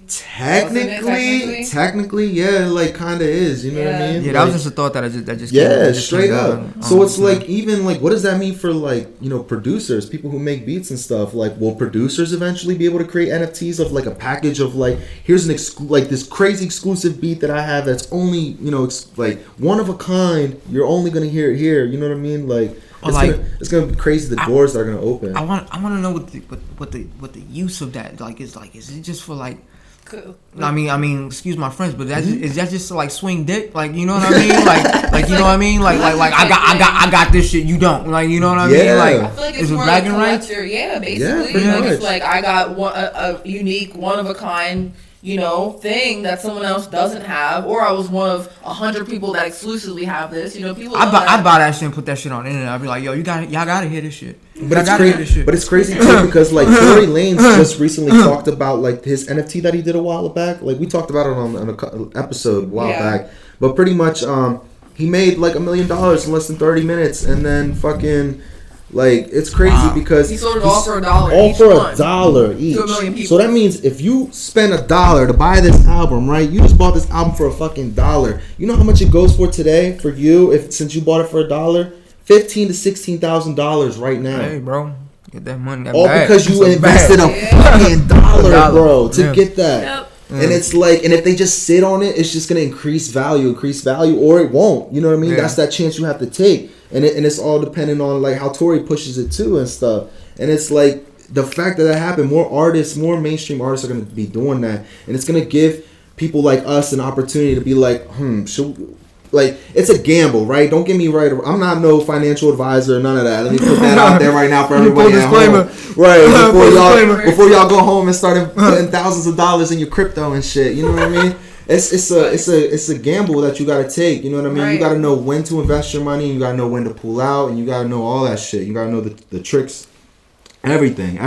Technically, yeah, like kind of is. You know what I mean? Yeah, that was just a thought that just straight up. So it's like, even like, what does that mean for, like, you know, producers, people who make beats and stuff? Like, will producers eventually be able to create NFTs of like a package of like, here's like this crazy exclusive beat that I have that's only, you know, like one of a kind. You're only gonna hear it here. You know what I mean? Like. It's gonna be crazy. The doors that are gonna open. I want to know what the use of that like is. Like, is it just for like? I mean, excuse my French, but is that just to like swing dick? Like, you know what I mean? Like you know what I mean? Like I got this shit. You don't. Like, you know what I mean? Like, I feel like it's more like a collector. Yeah, basically. Yeah, like, it's like I got a unique, one of a kind, you know, thing that someone else doesn't have, or I was one of 100 people that exclusively have this. You know, people. I buy that shit and put that shit on the internet. I'd be like, yo, y'all gotta hear this shit. But it's crazy too, because like Tory Lanez just recently talked about like his NFT that he did a while back. Like, we talked about it on an episode a while back. But pretty much, he made like $1 million in less than 30 minutes, and then fucking. Like, it's crazy because he sold it all for $1. All for $1 each. 2 million people. So that means if you spend $1 to buy this album, right? You just bought this album for a fucking $1. You know how much it goes for today for you? Since you bought it for $1, $15,000 to $16,000 right now. Hey, bro, get that money. All because you invested a fucking $1, bro, to get that. Yep. And it's like, and if they just sit on it, it's just gonna increase value, or it won't. You know what I mean? Yeah. That's that chance you have to take. And it's all dependent on like how Tory pushes it too and stuff. And it's like the fact that happened, more mainstream artists are gonna be doing that, and it's gonna give people like us an opportunity to be like, like, it's a gamble, right? Don't get me right. I'm not no financial advisor, none of that. Let me put that out there right now for everybody at home. Right, before y'all go home and start putting thousands of dollars in your crypto and shit. You know what I mean? It's a gamble that you gotta take. You know what I mean? Right. You gotta know when to invest your money, and you gotta know when to pull out, and you gotta know all that shit. You gotta know the tricks, everything.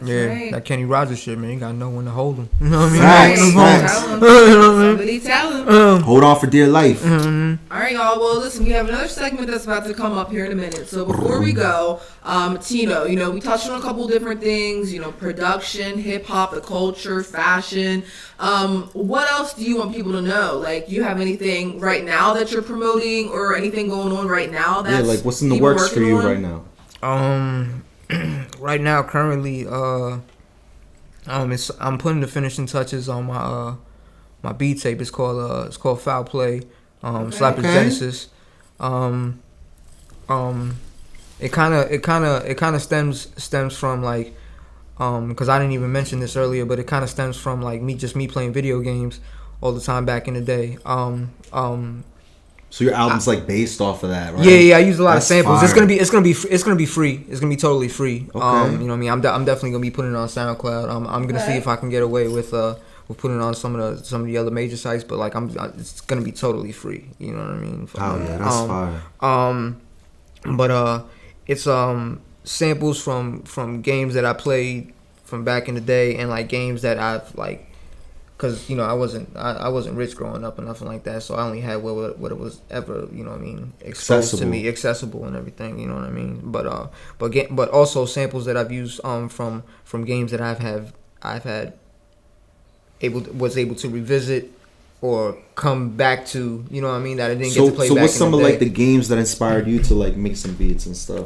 Yeah, that Kenny Rogers shit, man. You gotta know when to hold him. You know what I mean? Facts. Somebody tell him. Hold on for dear life. All right, y'all. Well, listen, we have another segment that's about to come up here in a minute. So before we go, Tino, we touched on a couple different things. Production, hip hop, the culture, fashion. What else do you want people to know? Like, you have anything right now that you're promoting, or anything going on right now? That's like what's in the works for you right now? Right now, currently, I'm putting the finishing touches on my beat tape. It's called Foul Play, Slappers Genesis. It kind of stems from like, because I didn't even mention this earlier, but it kind of stems from like me playing video games all the time back in the day. So your album's like based off of that, right? Yeah. I use a lot of samples. Fire. It's gonna be free. It's gonna be totally free. Okay. You know what I mean? I'm definitely gonna be putting it on SoundCloud. I'm gonna see if I can get away with putting it on some of the other major sites, but like it's gonna be totally free. You know what I mean? Oh yeah, that's fire. But it's samples from games that I played from back in the day, and like games that I've like. Because I wasn't rich growing up or nothing like that, so I only had what it was ever exposed to me, accessible and everything, you know what I mean. But also samples that I've used from games that was able to revisit or come back to, you know what I mean, that I didn't get to play. So back what's in some the of day. like the games that inspired you to like make some beats and stuff?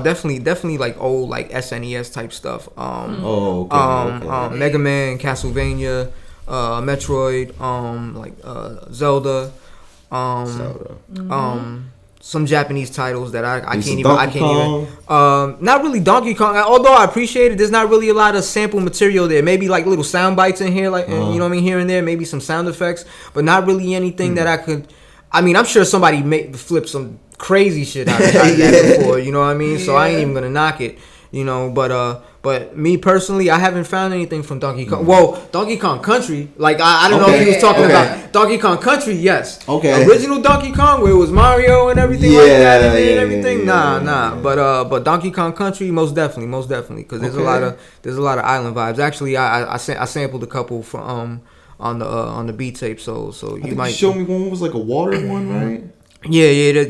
Definitely like old like SNES type stuff. Okay. Mega Man, Castlevania. Metroid, Zelda, some Japanese titles that I can't even. Not really Donkey Kong. Although I appreciate it, there's not really a lot of sample material there. Maybe like little sound bites in here, like you know what I mean, here and there. Maybe some sound effects, but not really anything that I could. I mean, I'm sure somebody flipped some crazy shit out of that before. You know what I mean? So I ain't even gonna knock it. But me personally, I haven't found anything from Donkey Kong. Well, Donkey Kong Country, like I don't know if he was talking about Donkey Kong Country. Yes. Okay. Original Donkey Kong, where it was Mario and everything like that, and everything. Nah. But Donkey Kong Country, most definitely, because there's a lot of island vibes. Actually, I sampled a couple from on the beat tape. So you might show me one was like a water one, right? Yeah. The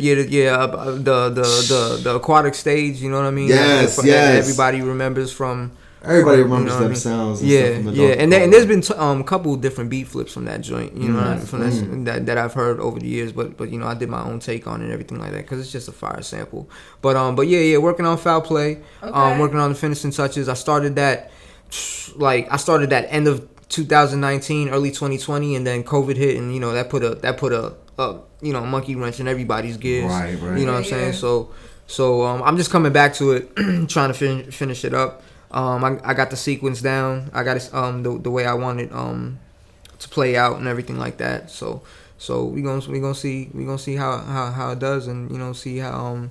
aquatic stage, you know what I mean? Yes. Everybody remembers from. Everybody remembers them sounds. And stuff from the and there's been a couple different beat flips from that joint, you know, what I mean? From that I've heard over the years. But I did my own take on it and everything like that because it's just a fire sample. But working on Foul Play, working on the finishing touches. I started that end of 2019, early 2020, and then COVID hit, and that put a monkey wrench in everybody's gears. Right. You know what I'm saying? So I'm just coming back to it, trying to finish it up. I got the sequence down. I got it the way I want it to play out and everything like that. So we gonna see how it does, and see how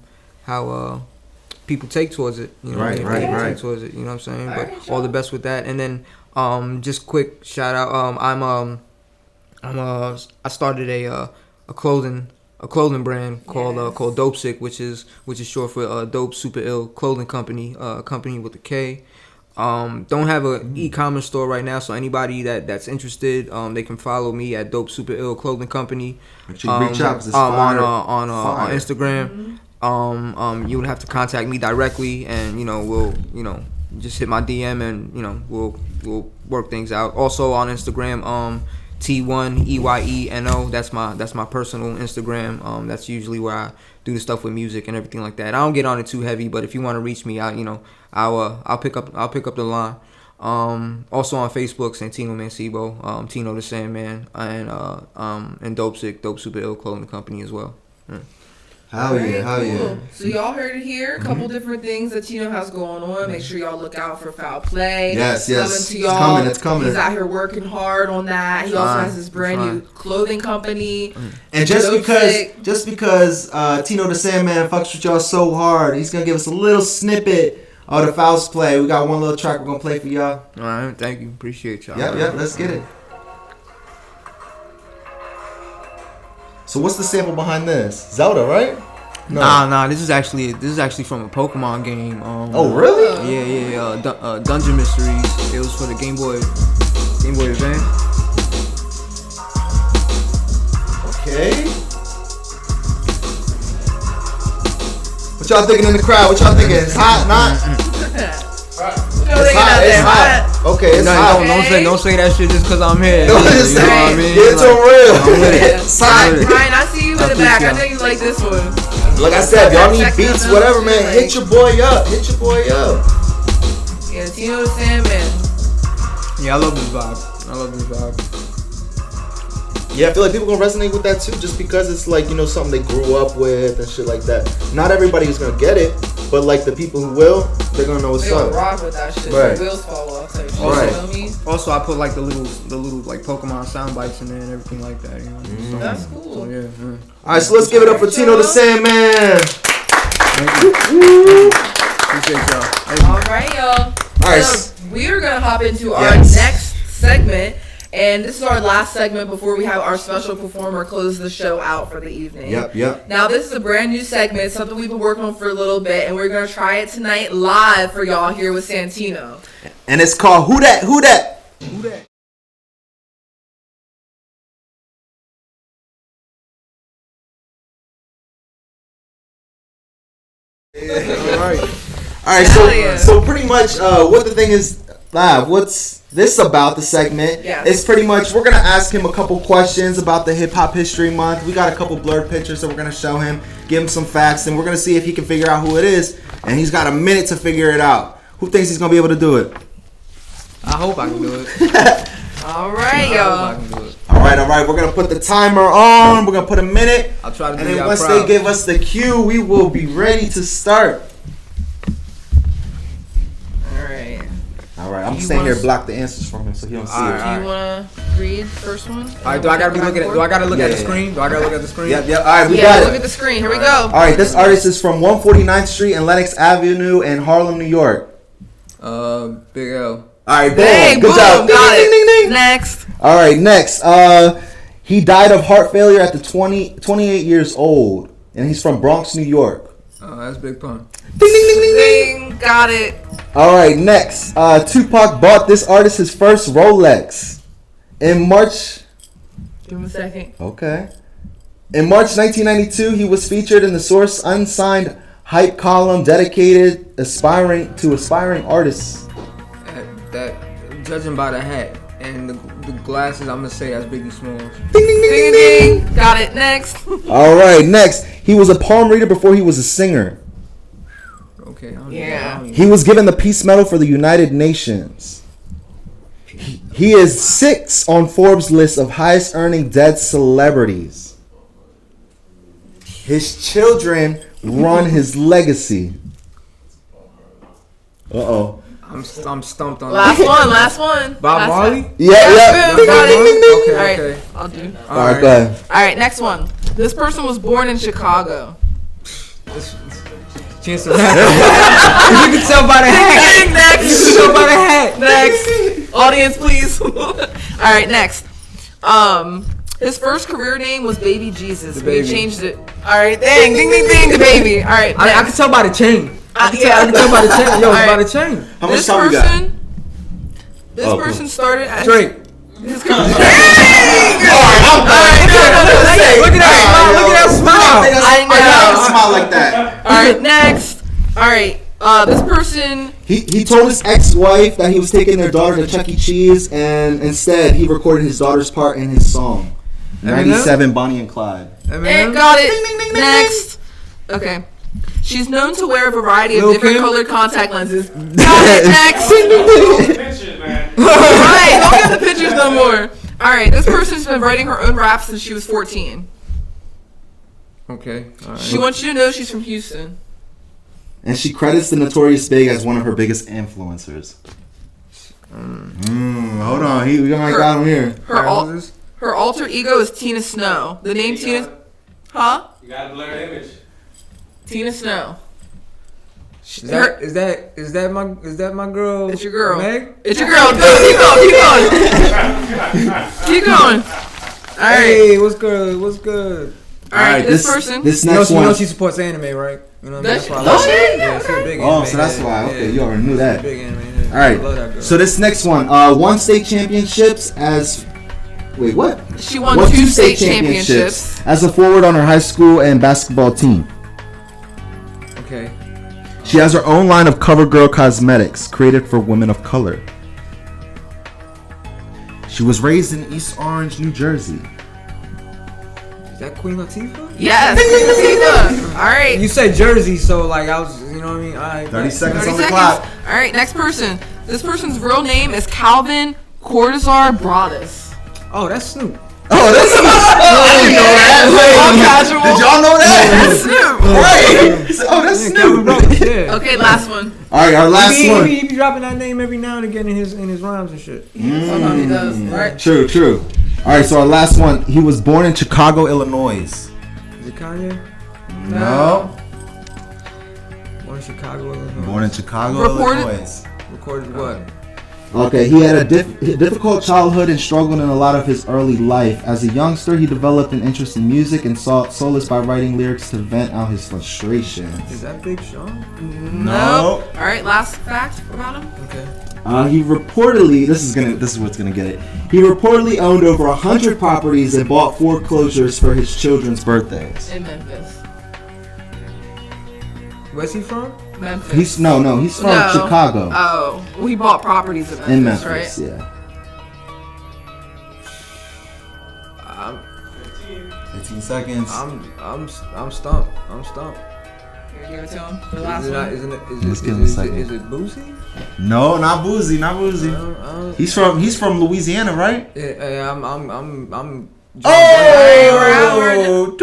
people take towards it. Right. Take towards it. You know what I'm saying? But all the best with that. And then just quick shout out. I started a clothing brand called Dope Sick, which is short for Dope Super Ill Clothing Company, company with a K. Don't have an e-commerce store right now, so anybody that's interested, they can follow me at Dope Super Ill Clothing Company. Reach out, 'cause it's on Instagram. You would have to contact me directly, and we'll just hit my DM, and we'll work things out. Also on Instagram, T1EYENO. That's my personal Instagram. That's usually where I do the stuff with music and everything like that. I don't get on it too heavy, but if you want to reach me, I'll pick up the line. Also on Facebook, Santino Mancebo, Tino the Sandman, and Dope Sick, Dope Super Ill Clothing Company as well. Hell yeah. So y'all heard it here. A couple different things that Tino has going on. Make sure y'all look out for Foul Play. Yes. To y'all. It's coming. He's out here working hard on that. He also has his brand new clothing company. And just because Tino the Sandman fucks with y'all so hard, he's gonna give us a little snippet of the Foul Play. We got one little track we're gonna play for y'all. All right, thank you. Appreciate y'all. Yep, let's get it. So what's the sample behind this? Zelda, right? No. Nah. This is actually from a Pokemon game. Oh really? Yeah. Dungeon Mysteries. It was for the Game Boy Advance. Okay. What y'all thinking in the crowd? What y'all thinking? It's hot, not? It's hot. Okay, it's hot. Don't say that shit just because I'm here. Don't just say it. It's so real. It's hot. Ryan, I see you in the back. I know you like this one. Like I said, y'all need beats, whatever, man. Hit your boy up. Yeah, Tino the Sandman. Yeah, I love this vibe. Yeah, I feel like people gonna resonate with that too, just because it's like, you know, something they grew up with and shit like that. Not everybody is gonna get it, but like the people who will, they're gonna know what's up. They gonna rock with that shit. Right. The wheels fall off. Type shit, Right. You know what I mean? Also, I put like the little like Pokemon sound bites in there and everything like that. You know. So, That's cool. So, yeah. All right, so let's give it up for Tino the Sandman. Appreciate y'all. All right, y'all. All right. So we're gonna hop into our next segment. And this is our last segment before we have our special performer close the show out for the evening. Yep. Now, this is a brand new segment, something we've been working on for a little bit, and we're going to try it tonight live for y'all here with Santino. And it's called Who That? All right. So pretty much, what the thing is live. What's this about the segment? Yes. It's pretty much we're gonna ask him a couple questions about the Hip Hop History Month. We got a couple blurred pictures that we're gonna show him, give him some facts, and we're gonna see if he can figure out who it is. And he's got a minute to figure it out. Who thinks he's gonna be able to do it? I hope I can do it. All right, y'all. All right. We're gonna put the timer on. We're gonna put a minute. I'll try to do And then y'all once proud. they give us the cue, we will be ready to start. All right, I'm staying here, block the answers from him so he don't see it. Do you want to read the first one? All right, do I gotta be looking at? Do I gotta look at the screen? Do I gotta look at the screen? Yep. All right, we got it. Look at the screen. Here we go. All right, this artist is from 149th Street and Lenox Avenue in Harlem, New York. Big L. All right, boom. Hey, Good job. Got Ding, it. ding, ding, ding. Next. All right, next. He died of heart failure at the 28 years old, and he's from Bronx, New York. Oh, that's Big Pun. Ding, ding, ding, ding, ding. Got it. All right, next. Tupac bought this artist his first Rolex in March. Give him a second. Okay. In March 1992, he was featured in the Source unsigned hype column dedicated aspiring artists. That judging by the hat and the glasses, I'm gonna say that's Biggie Smalls. Ding, ding, ding, ding, ding. Got it. Next. All right, next. He was a palm reader before he was a singer. Okay. He was given the Peace Medal for the United Nations. He is 6 on Forbes' list of highest earning dead celebrities. His children run his legacy. Uh-oh. I'm stumped on Last one. Bob Marley? Yeah. Boom, got it. Okay. All right, I'll do. All right, go ahead. All right, next one. This person was born in Chicago. Chance to rap. You can tell by the hat. Next. You can tell by the hat. Next. Audience, please. All right, next. His first career name was Baby Jesus. But he changed it. All right, ding, the baby. All right, I can tell by the chain. I can tell by the chain. Yo, it's by the chain. How much time we got? This person started as Drake. His Look at that smile. I know. Smile like that. All right, next. All right, this person. He told his ex-wife that he was taking their daughter to Chuck E. Cheese, and instead he recorded his daughter's part in his song. 97 Bonnie and Clyde. And got it. Next. Okay. She's known to wear a variety of different colored contact lenses. Got it. Next. Alright, don't get the pictures no more. Alright, this person's been writing her own rap since she was 14. Okay. All right. She wants you to know she's from Houston. And she credits the Notorious Big as one of her biggest influencers. Hold on, we got him here. Her alter ego is Tina Snow. The name Tina... Huh? You got a blurred image. Tina Snow. Is that my girl? It's your girl. Meg? It's your girl. Keep going. All right. Hey, what's good? All right, this person. This next you one. know she supports anime, right? You know what I mean? Does why I she? love her. Yeah, she's a big anime. Oh, so that's why. Okay, you already knew that. Big anime. Yeah. All I love that right. girl. So this next one, won state championships as. Wait, what? She won 2 state championships as a forward on her high school and basketball team. Okay. She has her own line of CoverGirl cosmetics created for women of color. She was raised in East Orange, New Jersey. Is that Queen Latifah? Yes, Queen Latifah. All right. You said Jersey, so like I was, you know what I mean? All right. 30 seconds 30 on the seconds. clock. All right, next person. This person's real name is Calvin Cortazar Broadus. Oh, that's Snoop. Oh, that's Snoop. I didn't know that. Did y'all know that? That's Snoop. Right. Oh, that's Snoop. Yeah. Okay, last one. All right, our last one. He be dropping that name every now and again in his rhymes and shit. Sometimes he does. All right. True. All right, so our last one. He was born in Chicago, Illinois. Is it Kanye? No. Born in Chicago, Illinois. Born in Chicago, Illinois. Recorded what? Okay, he had a difficult childhood and struggled in a lot of his early life. As a youngster, he developed an interest in music and sought solace by writing lyrics to vent out his frustrations. Is that Big Sean? No. All right, last fact about him. Okay. He reportedly, this is what's gonna get it. He reportedly owned over 100 properties and bought foreclosures for his children's birthdays. In Memphis. Where's he from? Memphis. He's from Chicago. Oh, well, he bought properties in Memphis, right? Yeah. 15 seconds. I'm stumped. Here, give it to him. The last one. Let's give him a second. Is it Boosie? No, not Boozy. He's from Louisiana, right? Yeah, I'm. Oh,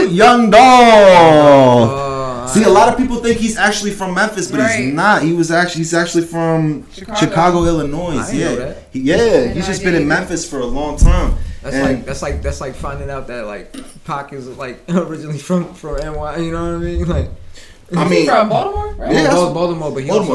Young Doll. See, a lot of people think he's actually from Memphis, but he's not. He's actually from Chicago, Illinois. I didn't know that. He's just been in Memphis for a long time. That's like finding out that like Pac is like originally from NY. You know what I mean? Like, He's from Baltimore, right? Yeah, Baltimore, but he also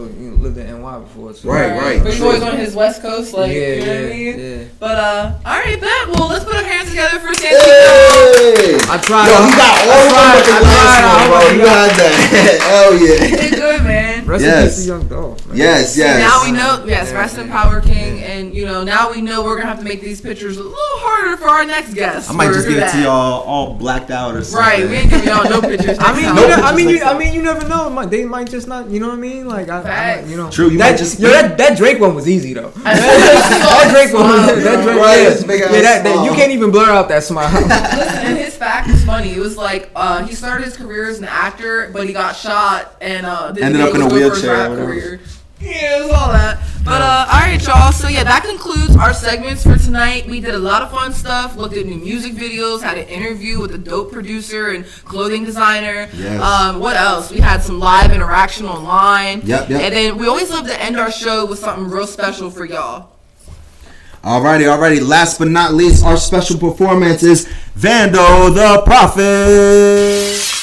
lived in NY before. So. Right. But he's always on his West Coast, like, yeah, you know what I mean? Yeah. But all right, bet. Well, let's put our hands together for Santino. Hey! I tried. Yo, he got all of them but the last one, bro. You got that. Hell yeah. You did good, man. Rest in peace to Young Doll. Yes. Now we know. Yes, rest in power, King. And now we know we're gonna have to make these pictures a little harder for our next guest. I might just give it to y'all all blacked out or something. Right, we ain't giving y'all no pictures. I mean, you never know. They might just not. You know what I mean? Like, True. That Drake one was easy though. That Drake one. You can't even blur out that smile. Listen, and his fact is funny. It was like he started his career as an actor, but he got shot and ended up in a wheelchair. Yeah, it was all that. But all right, y'all. So yeah, that concludes our segments for tonight. We did a lot of fun stuff. Looked at new music videos. Had an interview with a dope producer and clothing designer. Yes. What else? We had some live interaction online. Yep. And then we always love to end our show with something real special for y'all. Alrighty. Last but not least, our special performance is Vando the Prophet.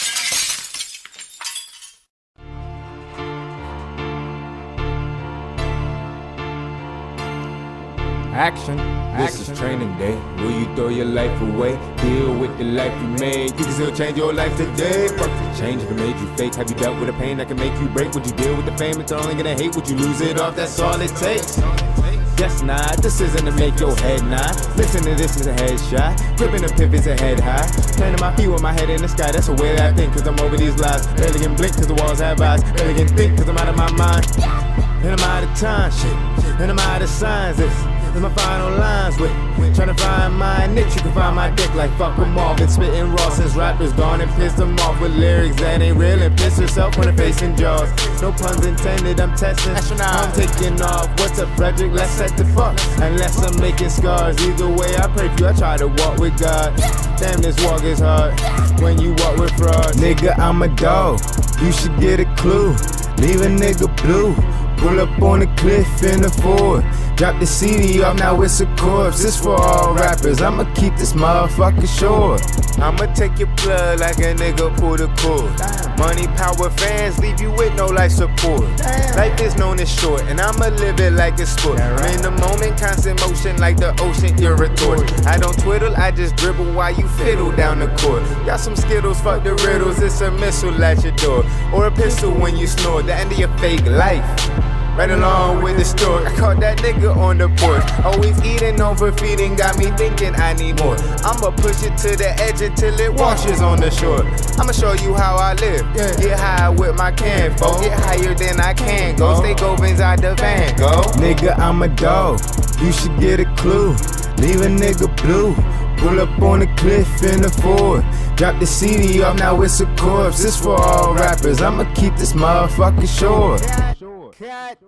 Action. This is training day. Will you throw your life away? Deal with the life you made. You can still change your life today. Fuck the change if it made you fake. Have you dealt with the pain that can make you break? Would you deal with the fame? It's only gonna hate. Would you lose it off? That's all it takes. Yes, nah, this isn't to make your head nod. Listen to this as a headshot. Gripping the pivots a head high. Planting my feet with my head in the sky. That's the way that I think, cause I'm over these lies. Barely can blink cause the walls have eyes. Barely can think cause I'm out of my mind. And I'm out of time, shit. And I'm out of signs. This is my final lines with trying to find my niche. You can find my dick like fuck them all. Been spitting raw since rappers gone and pissed them off with lyrics that ain't real and piss yourself when they're facing jaws. No puns intended, I'm testing. I'm taking off. What's up, Frederick? Let's set the fuck. Unless I'm making scars. Either way, I pray for you. I try to walk with God. Damn, this walk is hard when you walk with fraud. Nigga, I'm a dog. You should get a clue. Leave a nigga blue. Pull up on the cliff in the Ford. Drop the CD off, now it's a corpse. This for all rappers, I'ma keep this motherfucker short. I'ma take your blood like a nigga pull the cord. Money, power, fans leave you with no life support. Life is known as short, and I'ma live it like a sport. I'm in the moment, constant motion like the ocean, you're a torch. I don't twiddle, I just dribble while you fiddle down the court. Got some Skittles, fuck the riddles, it's a missile at your door. Or a pistol when you snore, the end of your fake life. Right along with the story, I caught that nigga on the porch. Always eating, overfeeding, got me thinking I need more. I'ma push it to the edge until it washes on the shore. I'ma show you how I live. Get high with my can, folk. Get higher than I can go. Stay Govins out the van, go. Nigga, I'm a dog. You should get a clue. Leave a nigga blue. Pull up on the cliff in the Ford. Drop the CD off, now it's a corpse. This for all rappers, I'ma keep this motherfucker short. Cat.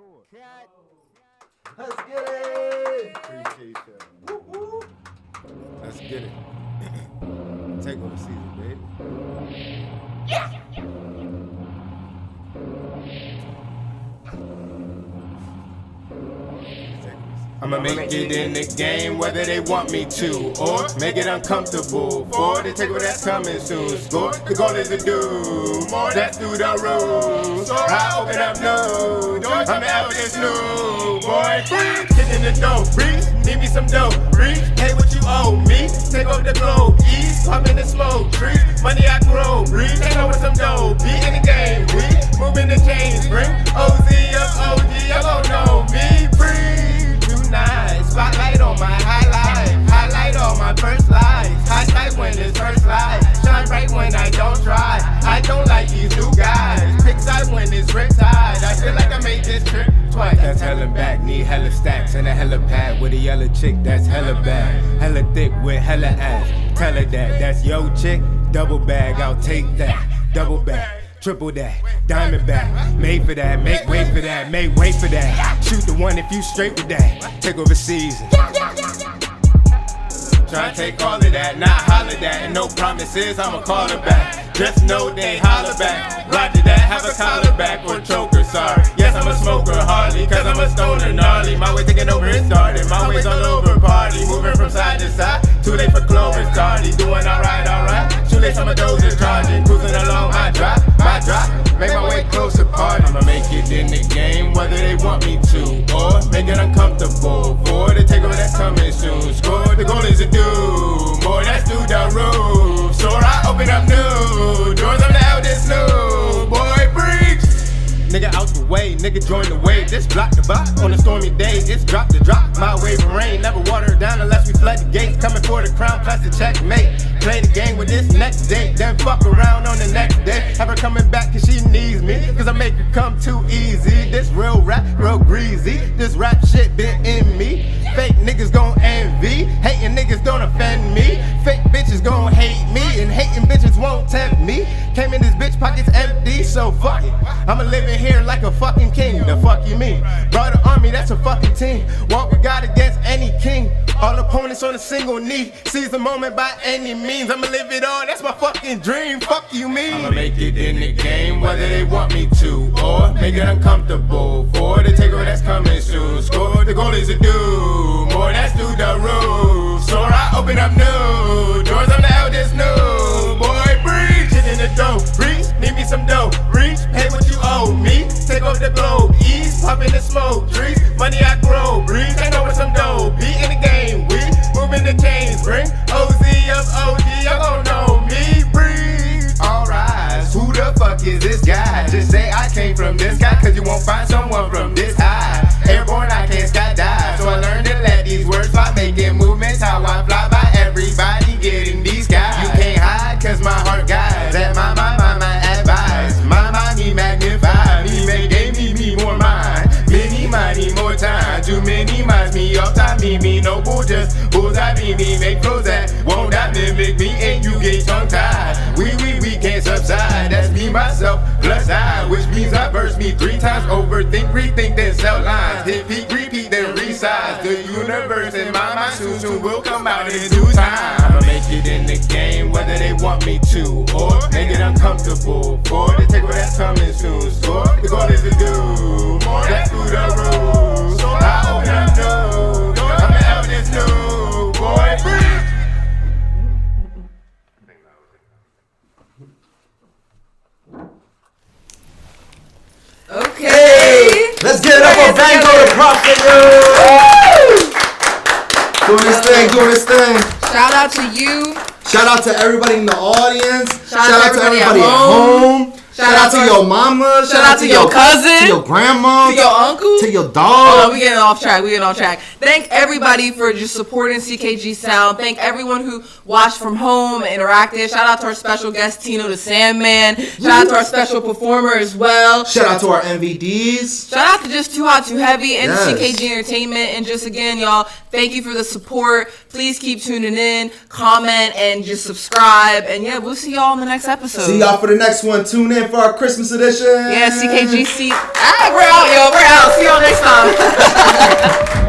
Let's get it. Appreciate that. Woo-hoo. Let's get it. Take over season, baby. Yeah. I'ma make it in the game whether they want me to, or make it uncomfortable for the takeover that's coming soon. Score, the goal is to do more, that's through the rules. I open up new doors, I'm out this new boy. Hitting the dough, breeze, need me some dough, breeze. Pay what you owe me, take over the globe, ease, pop in the smoke, trees, money I grow, breeze. Take over some dough, be in the game, we moving the chains, bring OZ up OG, y'all gon' know me, breeze. Nice. Spotlight on my highlight on my first life. Highlight when it's first life. Shine bright when I don't try. I don't like these new guys. Pick side when it's red side. I feel like I made this trip twice. That's hella back, need hella stacks and a hella pad with a yellow chick that's hella bad. Hella thick with hella ass. Tell her that, that's yo chick. Double bag, I'll take that. Double bag. Triple that, diamond back, made for that, make way for that, make way for that. Shoot the one if you straight with that, take over season. Try to take all of that, not holler that, and no promises, I'ma call her back. Just know they holler back, roger that, have a collar back or choker, sorry. Yes, I'm a smoker, hardly, cause I'm a stoner, gnarly. My way taking over it started, my way's all over, party. Moving from side to side, too late for Clover's tardy. Doing alright, shoelace on my dozers, charging, cruising along my drop, make my way closer, party. I'ma make it in the game, whether they want me to, or make it uncomfortable for the takeover that's coming soon. Score, the goal is to do more, that's through the roof. So I open up new doors, I'm the eldest new boy, breach. Nigga out the way, nigga join the wave. This block the block on a stormy day. It's drop to drop, my wave of rain. Never water it down unless we flood the gates. Coming for the crown, plus the checkmate. Play the game with this next date, then fuck around on the next day. Have her coming back cause she needs me, cause I make her come too easy. This real rap, real greasy. This rap shit been in me. Fake niggas gon' envy, hating niggas don't offend me. Fake bitches gon' hate me, and hating bitches won't tempt me. Came in this bitch pockets empty, so fuck it. I'ma live in here like a fucking king, the fuck you mean? Brought an army, that's a fucking team. Walk with God against any king. All opponents on a single knee. Seize the moment by any means. I'ma live it all, that's my fucking dream. Fuck you mean? I'ma make it in the game, whether they want me to, or make it uncomfortable for the takeover that's coming soon. Score, the goal is to do more, that's through the roof. So I open up new doors, I'm the eldest new boy, breach. Hit in the dough, breach, need me some dough, reach, pay what you owe me. Take over the globe, ease, pop in the smoke, trees, money I grow, breathe, take over some dough, be in the game, we moving the chains, bring OZ up OG, y'all gon' know me, breathe. Alright, who the fuck is this guy? Just say I came from this guy, cause you won't find someone from this high. Airborne, I can't skydive, so I learned to let these words fly, making movements, how I fly by everybody getting these guys. You can't hide, cause my heart guides, that my advice, my me magnify, me make game, me more mine, many money more time, too many minds, me off time, me no bull, just bullseye, me make flows that won't that mimic me, and you get tongue tied, we can't subside, that's me myself, plus I, which means I verse me 3 times, overthink, rethink, then sell lines, hit peak, repeat, then resize, the universe in my mind soon will come out in due time. I'ma make it in the game. game, whether they want me to or make it uncomfortable. For they take away that coming soon. Score, the goal is to do more. Let's do the rules. I open up new. I'm the evidence new, boy. Okay. Let's get it up for Bango the Prophet, yo! Doing his thing. Shout out to you. Shout out to everybody in the audience. Shout out to everybody at home. Shout out to your mama. Shout out to your cousin. To your grandma. To your uncle. To your dog. Oh, we getting off track. Thank everybody for just supporting CKG Sound. Thank everyone who watched from home and interacted. Shout out to our special guest, Tino the Sanman. Shout out to our special performer as well. Shout out to our MVDs. Shout out to just Too Hot Too Heavy and CKG Entertainment. And just again, y'all, thank you for the support. Please keep tuning in, comment, and just subscribe. And yeah, we'll see y'all in the next episode. See y'all for the next one. Tune in for our Christmas edition. Yeah, CKG. We're out, yo. We're out. See y'all next time.